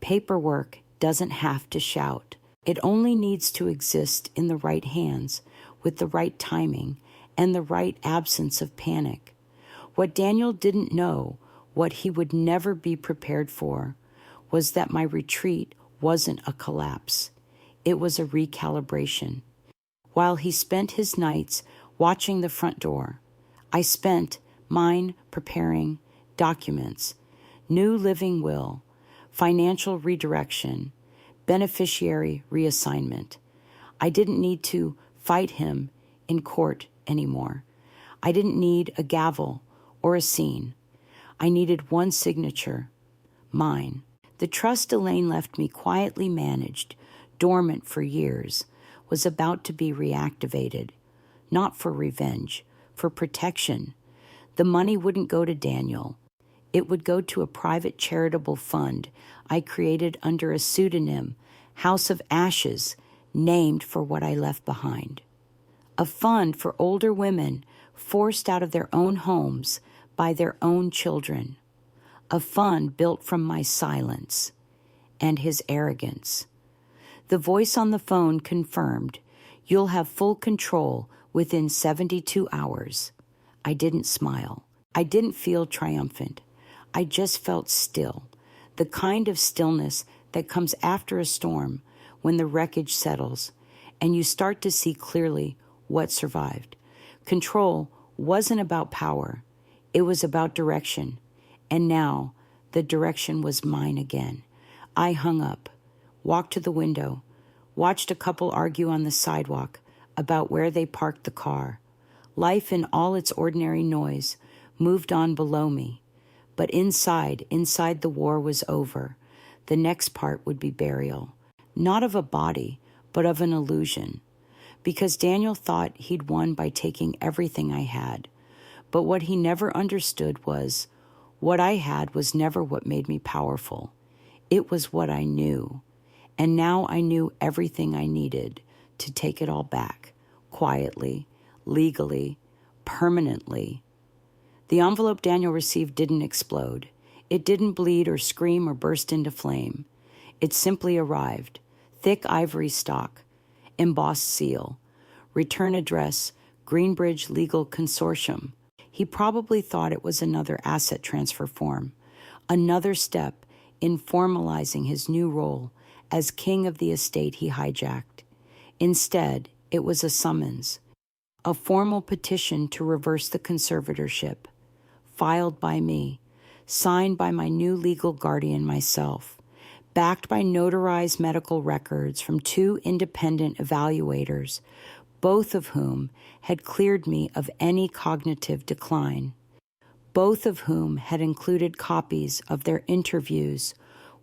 Paperwork doesn't have to shout. It only needs to exist in the right hands, with the right timing, and the right absence of panic. What Daniel didn't know, what he would never be prepared for, was that my retreat wasn't a collapse. It was a recalibration. While he spent his nights watching the front door, I spent mine preparing documents, new living will, financial redirection, beneficiary reassignment. I didn't need to fight him in court anymore. I didn't need a gavel or a scene. I needed one signature, mine. The trust Elaine left me quietly managed, dormant for years, was about to be reactivated, not for revenge, for protection. The money wouldn't go to Daniel. It would go to a private charitable fund I created under a pseudonym, House of Ashes, named for what I left behind. A fund for older women forced out of their own homes by their own children. A fund built from my silence and his arrogance. The voice on the phone confirmed, you'll have full control within 72 hours. I didn't smile. I didn't feel triumphant. I just felt still, the kind of stillness that comes after a storm when the wreckage settles and you start to see clearly what survived. Control wasn't about power. It was about direction, and now the direction was mine again. I hung up, walked to the window, watched a couple argue on the sidewalk about where they parked the car. Life in all its ordinary noise moved on below me. But inside the war was over. The next part would be burial. Not of a body, but of an illusion. Because Daniel thought he'd won by taking everything I had. But what he never understood was, what I had was never what made me powerful. It was what I knew. And now I knew everything I needed to take it all back, quietly, legally, permanently. The envelope Daniel received didn't explode. It didn't bleed or scream or burst into flame. It simply arrived. Thick ivory stock, embossed seal, return address, Greenbridge Legal Consortium. He probably thought it was another asset transfer form, another step in formalizing his new role as king of the estate he hijacked. Instead, it was a summons, a formal petition to reverse the conservatorship, filed by me, signed by my new legal guardian myself, backed by notarized medical records from 2 independent evaluators, both of whom had cleared me of any cognitive decline, both of whom had included copies of their interviews,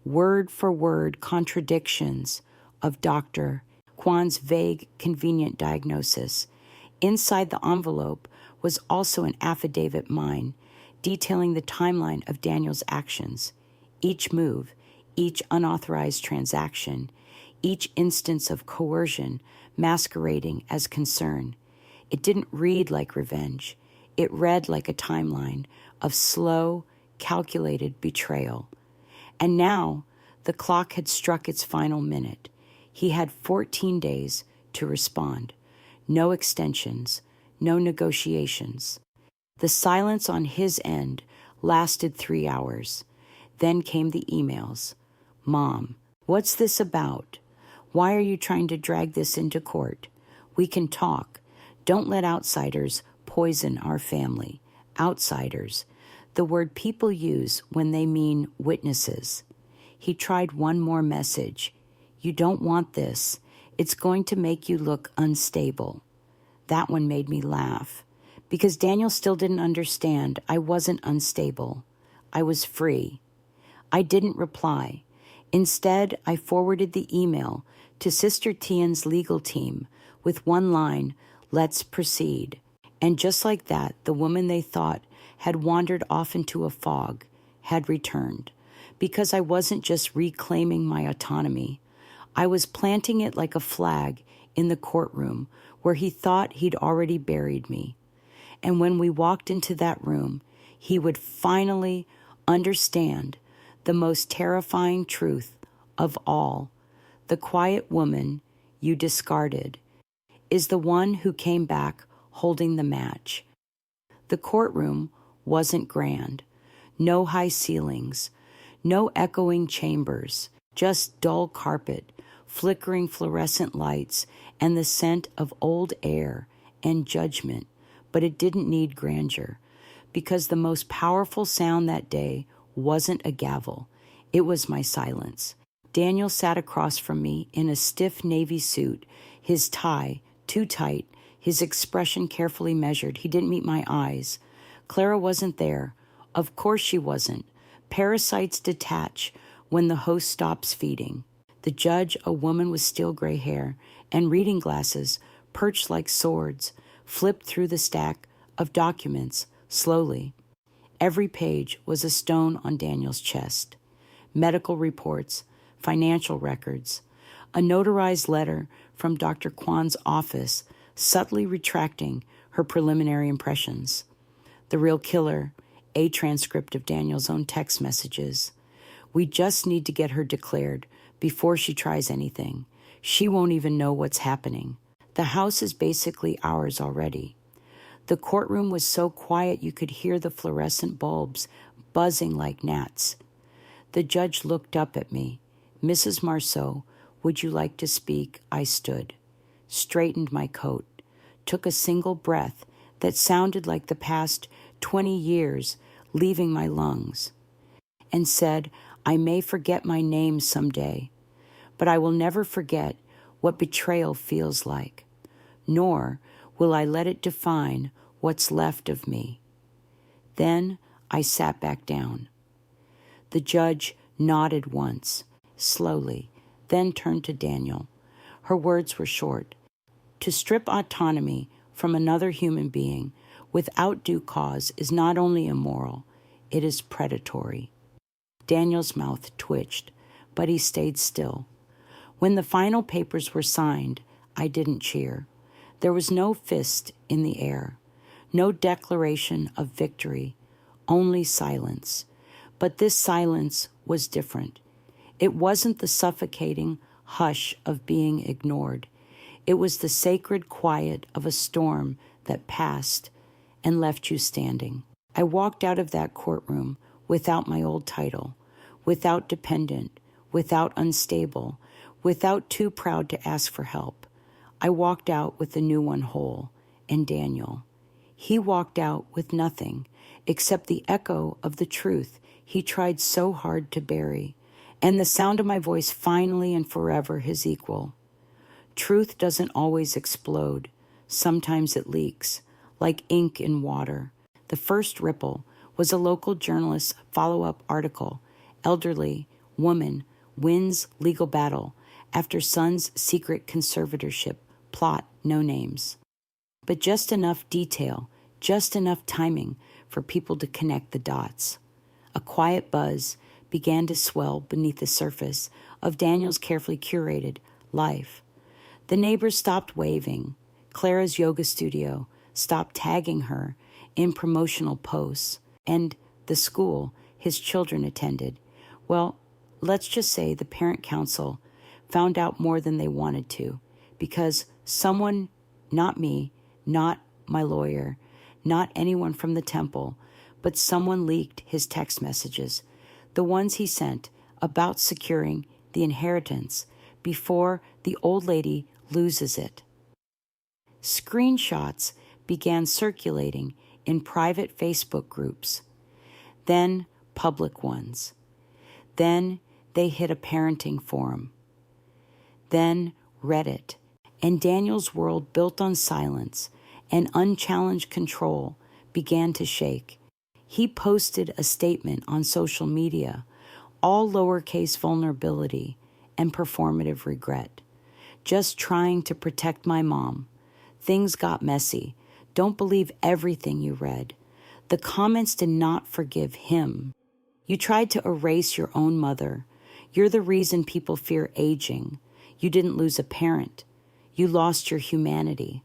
word-for-word contradictions of Dr. Kwan's vague, convenient diagnosis. Inside the envelope was also an affidavit mine, detailing the timeline of Daniel's actions, each move, each unauthorized transaction, each instance of coercion masquerading as concern. It didn't read like revenge. It read like a timeline of slow, calculated betrayal. And now the clock had struck its final minute. He had 14 days to respond. No extensions, no negotiations. The silence on his end lasted 3 hours. Then came the emails. Mom, what's this about? Why are you trying to drag this into court? We can talk. Don't let outsiders poison our family. Outsiders. The word people use when they mean witnesses. He tried one more message. You don't want this. It's going to make you look unstable. That one made me laugh. Because Daniel still didn't understand, I wasn't unstable. I was free. I didn't reply. Instead, I forwarded the email to Sister Tian's legal team with one line, "Let's proceed." And just like that, the woman they thought had wandered off into a fog had returned. Because I wasn't just reclaiming my autonomy. I was planting it like a flag in the courtroom where he thought he'd already buried me. And when we walked into that room, he would finally understand the most terrifying truth of all. The quiet woman you discarded is the one who came back holding the match. The courtroom wasn't grand. No high ceilings, no echoing chambers, just dull carpet, flickering fluorescent lights, and the scent of old air and judgment. But it didn't need grandeur, because the most powerful sound that day wasn't a gavel. It was my silence. Daniel sat across from me in a stiff navy suit, his tie too tight, his expression carefully measured. He didn't meet my eyes. Clara wasn't there. Of course she wasn't. Parasites detach when the host stops feeding. The judge, a woman with steel gray hair and reading glasses, perched like swords, flipped through the stack of documents slowly. Every page was a stone on Daniel's chest. Medical reports, financial records, a notarized letter from Dr. Kwan's office subtly retracting her preliminary impressions. The real killer, a transcript of Daniel's own text messages. We just need to get her declared before she tries anything. She won't even know what's happening. The house is basically ours already. The courtroom was so quiet you could hear the fluorescent bulbs buzzing like gnats. The judge looked up at me. "Mrs. Marceau, would you like to speak?" I stood, straightened my coat, took a single breath that sounded like the past 20 years leaving my lungs, and said, I may forget my name someday, but I will never forget what betrayal feels like, nor will I let it define what's left of me. Then I sat back down. The judge nodded once, slowly, then turned to Daniel. Her words were short. To strip autonomy from another human being without due cause is not only immoral, it is predatory. Daniel's mouth twitched, but he stayed still. When the final papers were signed, I didn't cheer. There was no fist in the air, no declaration of victory, only silence. But this silence was different. It wasn't the suffocating hush of being ignored. It was the sacred quiet of a storm that passed and left you standing. I walked out of that courtroom without my old title, without dependent, without unstable, without too proud to ask for help. I walked out with the new one whole, and Daniel. He walked out with nothing except the echo of the truth he tried so hard to bury, and the sound of my voice finally and forever his equal. Truth doesn't always explode. Sometimes it leaks, like ink in water. The first ripple was a local journalist's follow-up article, Elderly Woman Wins Legal Battle After Son's Secret Conservatorship, Plot No Names. But just enough detail, just enough timing for people to connect the dots. A quiet buzz began to swell beneath the surface of Daniel's carefully curated life. The neighbors stopped waving. Clara's yoga studio stopped tagging her in promotional posts. And the school his children attended, well, let's just say the parent council found out more than they wanted to, because someone, not me, not my lawyer, not anyone from the temple, but someone leaked his text messages, the ones he sent about securing the inheritance before the old lady loses it. Screenshots began circulating in private Facebook groups, then public ones. Then they hit a parenting forum. Then Reddit. And Daniel's world, built on silence and unchallenged control, began to shake. He posted a statement on social media, all lowercase vulnerability and performative regret. Just trying to protect my mom. Things got messy. Don't believe everything you read. The comments did not forgive him. You tried to erase your own mother. You're the reason people fear aging. You didn't lose a parent. You lost your humanity.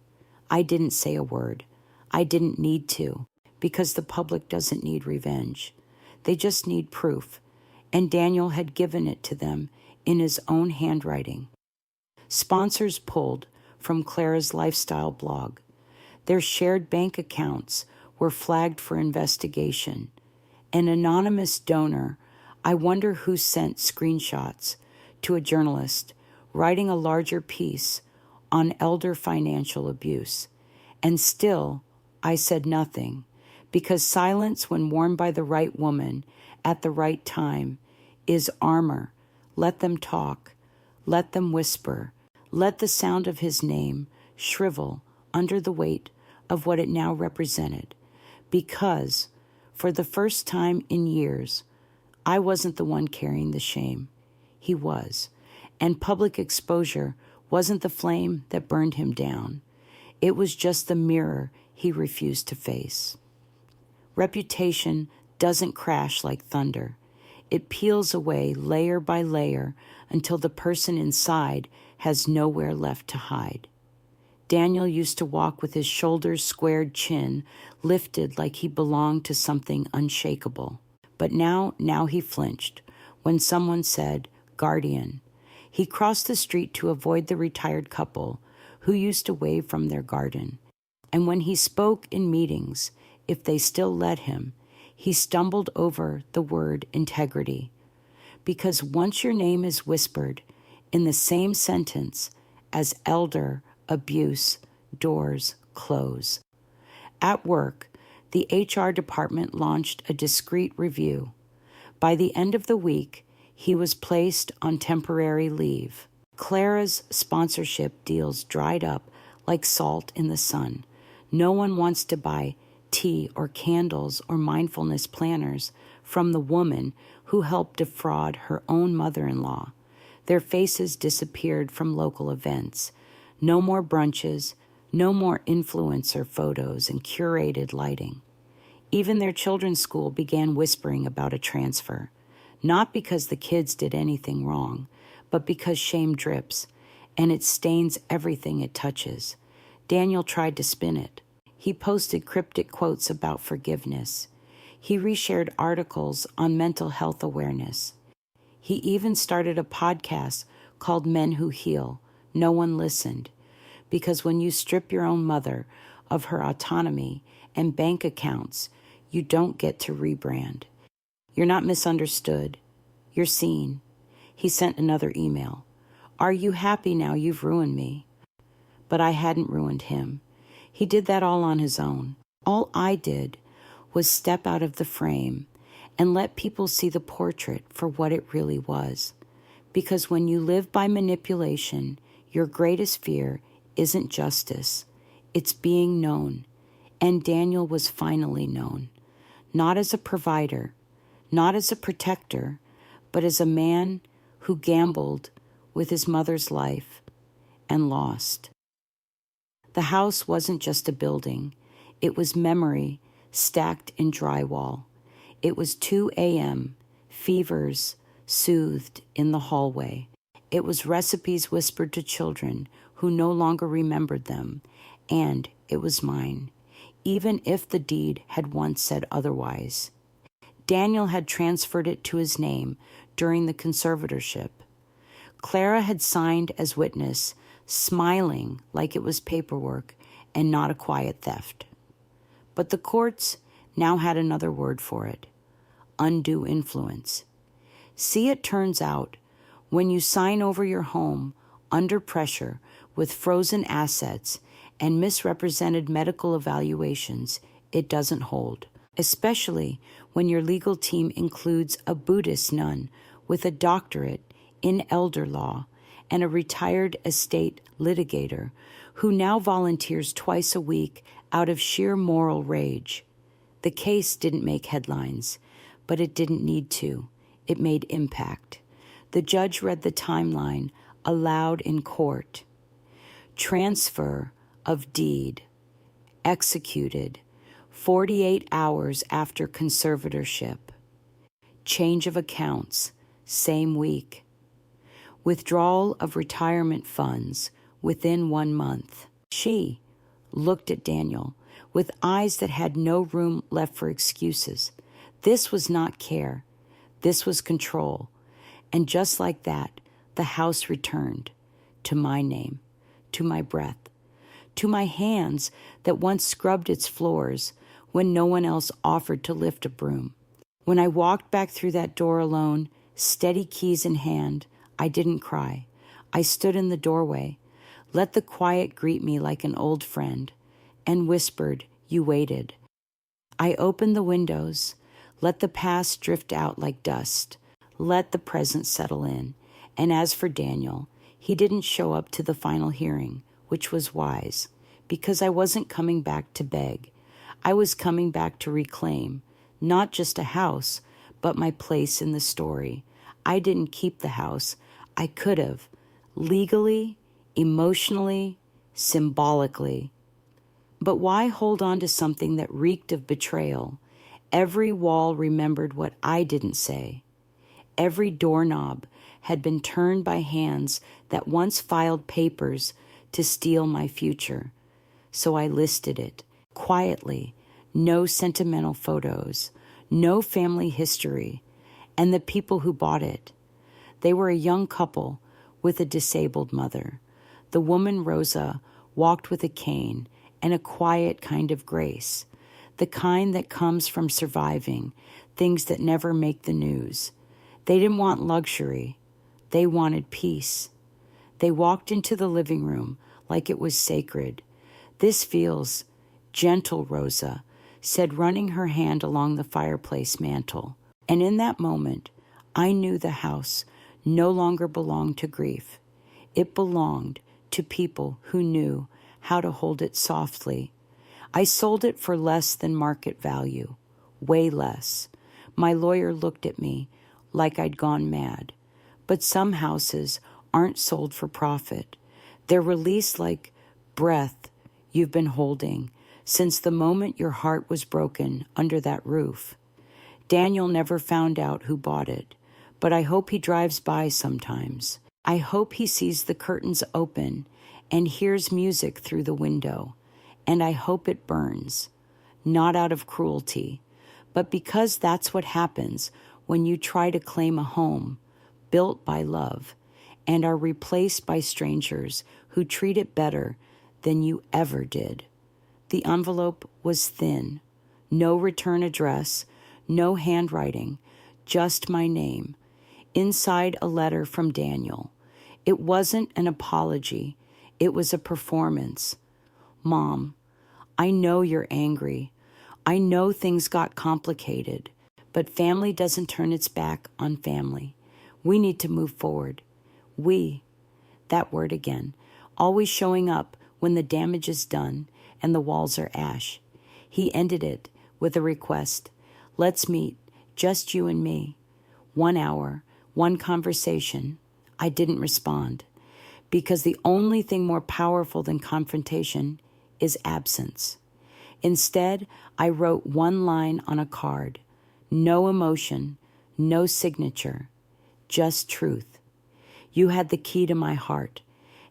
I didn't say a word. I didn't need to, because the public doesn't need revenge. They just need proof, and Daniel had given it to them in his own handwriting. Sponsors pulled from Clara's lifestyle blog. Their shared bank accounts were flagged for investigation. An anonymous donor, I wonder who sent screenshots, to a journalist writing a larger piece on elder financial abuse. And still, I said nothing, because silence, when worn by the right woman at the right time, is armor. Let them talk. Let them whisper. Let the sound of his name shrivel under the weight of what it now represented. Because, for the first time in years, I wasn't the one carrying the shame. He was. And public exposure wasn't the flame that burned him down. It was just the mirror he refused to face. Reputation doesn't crash like thunder. It peels away layer by layer until the person inside has nowhere left to hide. Daniel used to walk with his shoulders squared, chin lifted like he belonged to something unshakable. But now he flinched when someone said, "Guardian." He crossed the street to avoid the retired couple who used to wave from their garden. And when he spoke in meetings, if they still let him, he stumbled over the word integrity. Because once your name is whispered in the same sentence as elder abuse, doors close. At work, The HR department launched a discreet review. By the end of the week, he was placed on temporary leave. Clara's sponsorship deals dried up like salt in the sun. No one wants to buy tea or candles or mindfulness planners from the woman who helped defraud her own mother-in-law. Their faces disappeared from local events. No more brunches, no more influencer photos and curated lighting. Even their children's school began whispering about a transfer, not because the kids did anything wrong, but because shame drips, and it stains everything it touches. Daniel tried to spin it. He posted cryptic quotes about forgiveness. He reshared articles on mental health awareness. He even started a podcast called Men Who Heal. No one listened, because when you strip your own mother of her autonomy and bank accounts, you don't get to rebrand. You're not misunderstood. You're seen. He sent another email. Are you happy now you've ruined me? But I hadn't ruined him. He did that all on his own. All I did was step out of the frame and let people see the portrait for what it really was. Because when you live by manipulation, your greatest fear isn't justice. It's being known. And Daniel was finally known. Not as a provider, not as a protector, but as a man who gambled with his mother's life and lost. The house wasn't just a building. It was memory stacked in drywall. It was 2 a.m., fevers soothed in the hallway. It was recipes whispered to children who no longer remembered them, and it was mine, even if the deed had once said otherwise. Daniel had transferred it to his name during the conservatorship. Clara had signed as witness, smiling like it was paperwork and not a quiet theft. But the courts now had another word for it: undue influence. See, it turns out, when you sign over your home under pressure with frozen assets and misrepresented medical evaluations, it doesn't hold, especially when your legal team includes a Buddhist nun with a doctorate in elder law and a retired estate litigator who now volunteers twice a week out of sheer moral rage. The case didn't make headlines, but it didn't need to. It made impact. The judge read the timeline aloud in court. Transfer of deed, executed 48 hours after conservatorship. Change of accounts, same week. Withdrawal of retirement funds within 1 month. She looked at Daniel with eyes that had no room left for excuses. This was not care. This was control. And just like that, the house returned to my name, to my breath, to my hands that once scrubbed its floors when no one else offered to lift a broom. When I walked back through that door alone, steady keys in hand, I didn't cry. I stood in the doorway, let the quiet greet me like an old friend, and whispered, "You waited." I opened the windows, let the past drift out like dust, let the present settle in. And as for Daniel, he didn't show up to the final hearing, which was wise, because I wasn't coming back to beg. I was coming back to reclaim, not just a house, but my place in the story. I didn't keep the house. I could have, legally, emotionally, symbolically. But why hold on to something that reeked of betrayal? Every wall remembered what I didn't say. Every doorknob had been turned by hands that once filed papers to steal my future. So I listed it, quietly, no sentimental photos, no family history, and the people who bought it. They were a young couple with a disabled mother. The woman, Rosa, walked with a cane and a quiet kind of grace, the kind that comes from surviving things that never make the news. They didn't want luxury. They wanted peace. They walked into the living room like it was sacred. "This feels gentle, Rosa," said, running her hand along the fireplace mantel. And in that moment, I knew the house no longer belonged to grief. It belonged to people who knew how to hold it softly. I sold it for less than market value, way less. My lawyer looked at me like I'd gone mad. But some houses aren't sold for profit. They're released like breath you've been holding since the moment your heart was broken under that roof. Daniel never found out who bought it, but I hope he drives by sometimes. I hope he sees the curtains open and hears music through the window, and I hope it burns, not out of cruelty, but because that's what happens when you try to claim a home built by love and are replaced by strangers who treat it better than you ever did. The envelope was thin, no return address, no handwriting, just my name. Inside, a letter from Daniel. It wasn't an apology. It was a performance. Mom, I know you're angry. I know things got complicated, but family doesn't turn its back on family. We need to move forward. We, that word again, always showing up when the damage is done and the walls are ash. He ended it with a request. Let's meet, just you and me. 1 hour, one conversation. I didn't respond because the only thing more powerful than confrontation is absence. Instead, I wrote one line on a card. No emotion, no signature, just truth. You had the key to my heart,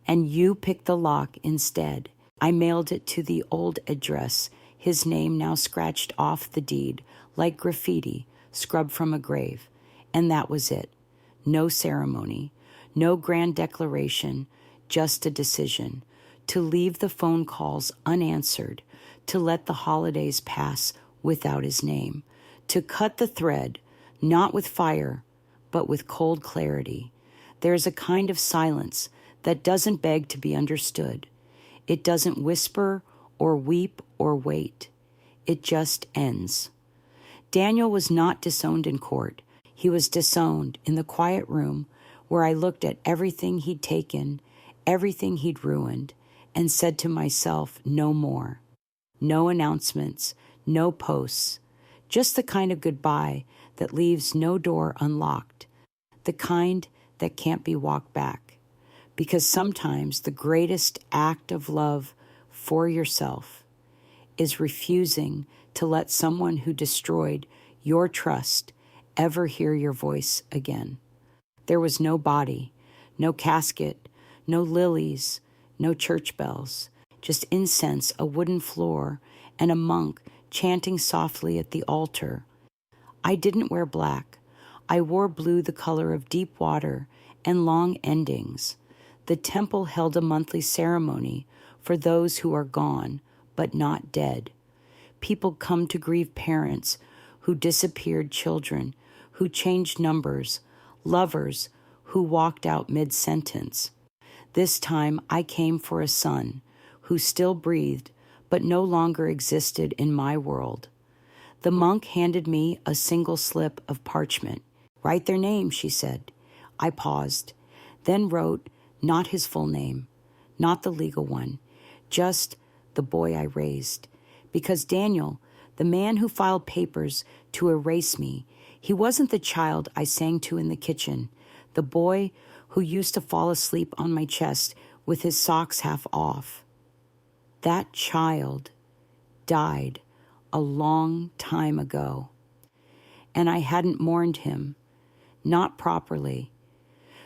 and you picked the lock instead. I mailed it to the old address, his name now scratched off the deed like graffiti scrubbed from a grave. And that was it. No ceremony, no grand declaration, just a decision to leave the phone calls unanswered, to let the holidays pass without his name, to cut the thread, not with fire, but with cold clarity. There is a kind of silence that doesn't beg to be understood. It doesn't whisper or weep or wait. It just ends. Daniel was not disowned in court. He was disowned in the quiet room where I looked at everything he'd taken, everything he'd ruined, and said to myself, no more. No announcements, no posts, just the kind of goodbye that leaves no door unlocked, the kind that can't be walked back. Because sometimes the greatest act of love for yourself is refusing to let someone who destroyed your trust ever hear your voice again. There was no body, no casket, no lilies, no church bells, just incense, a wooden floor, and a monk chanting softly at the altar. I didn't wear black. I wore blue, the color of deep water and long endings. The temple held a monthly ceremony for those who are gone but not dead. People come to grieve parents who disappeared, children who changed numbers, lovers who walked out mid-sentence. This time I came for a son who still breathed but no longer existed in my world. The monk handed me a single slip of parchment. Write their name, she said. I paused, then wrote not his full name, not the legal one, just the boy I raised. Because Daniel, the man who filed papers to erase me, he wasn't the child I sang to in the kitchen, the boy who used to fall asleep on my chest with his socks half off. That child died a long time ago, and I hadn't mourned him, not properly.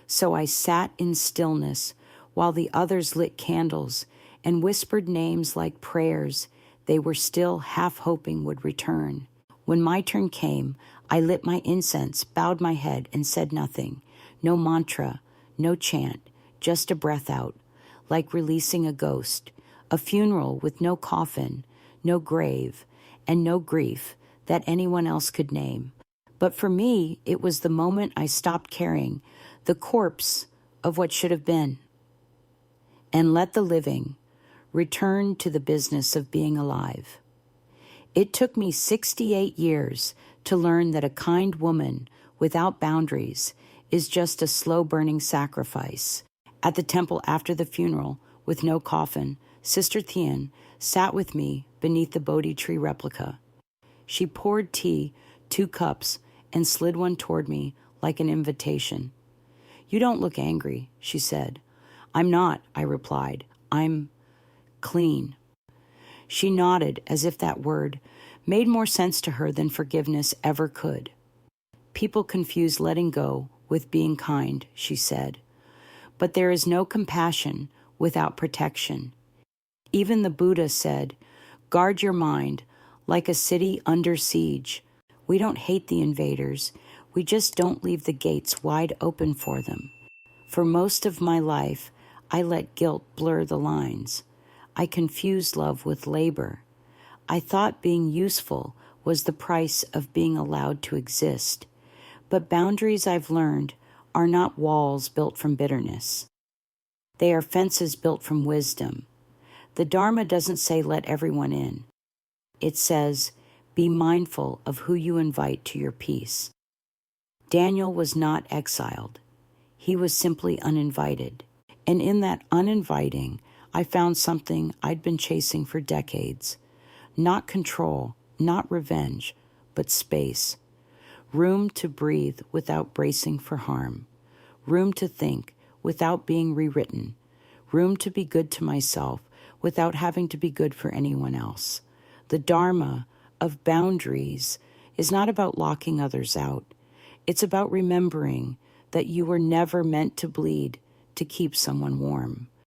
So I sat in stillness while the others lit candles and whispered names like prayers they were still half hoping would return. When my turn came, I lit my incense, bowed my head, and said nothing. No mantra, no chant, just a breath out, like releasing a ghost. A funeral with no coffin, no grave, and no grief that anyone else could name. But for me, it was the moment I stopped carrying the corpse of what should have been, and let the living return to the business of being alive. It took me 68 years to learn that a kind woman without boundaries is just a slow-burning sacrifice. At the temple after the funeral, with no coffin, Sister Thien sat with me beneath the Bodhi tree replica. She poured tea, 2 cups, and slid one toward me like an invitation. "You don't look angry," she said. "I'm not," I replied. "I'm clean." She nodded as if that word made more sense to her than forgiveness ever could. "People confuse letting go with being kind," she said. "But there is no compassion without protection. Even the Buddha said, 'Guard your mind like a city under siege.' We don't hate the invaders. We just don't leave the gates wide open for them. For most of my life, I let guilt blur the lines. I confused love with labor. I thought being useful was the price of being allowed to exist. But boundaries, I've learned, are not walls built from bitterness. They are fences built from wisdom. The Dharma doesn't say let everyone in. It says, be mindful of who you invite to your peace." Daniel was not exiled. He was simply uninvited. And in that uninviting, I found something I'd been chasing for decades. Not control, not revenge, but space. Room to breathe without bracing for harm. Room to think without being rewritten. Room to be good to myself without having to be good for anyone else. The Dharma of boundaries is not about locking others out. It's about remembering that you were never meant to bleed to keep someone warm.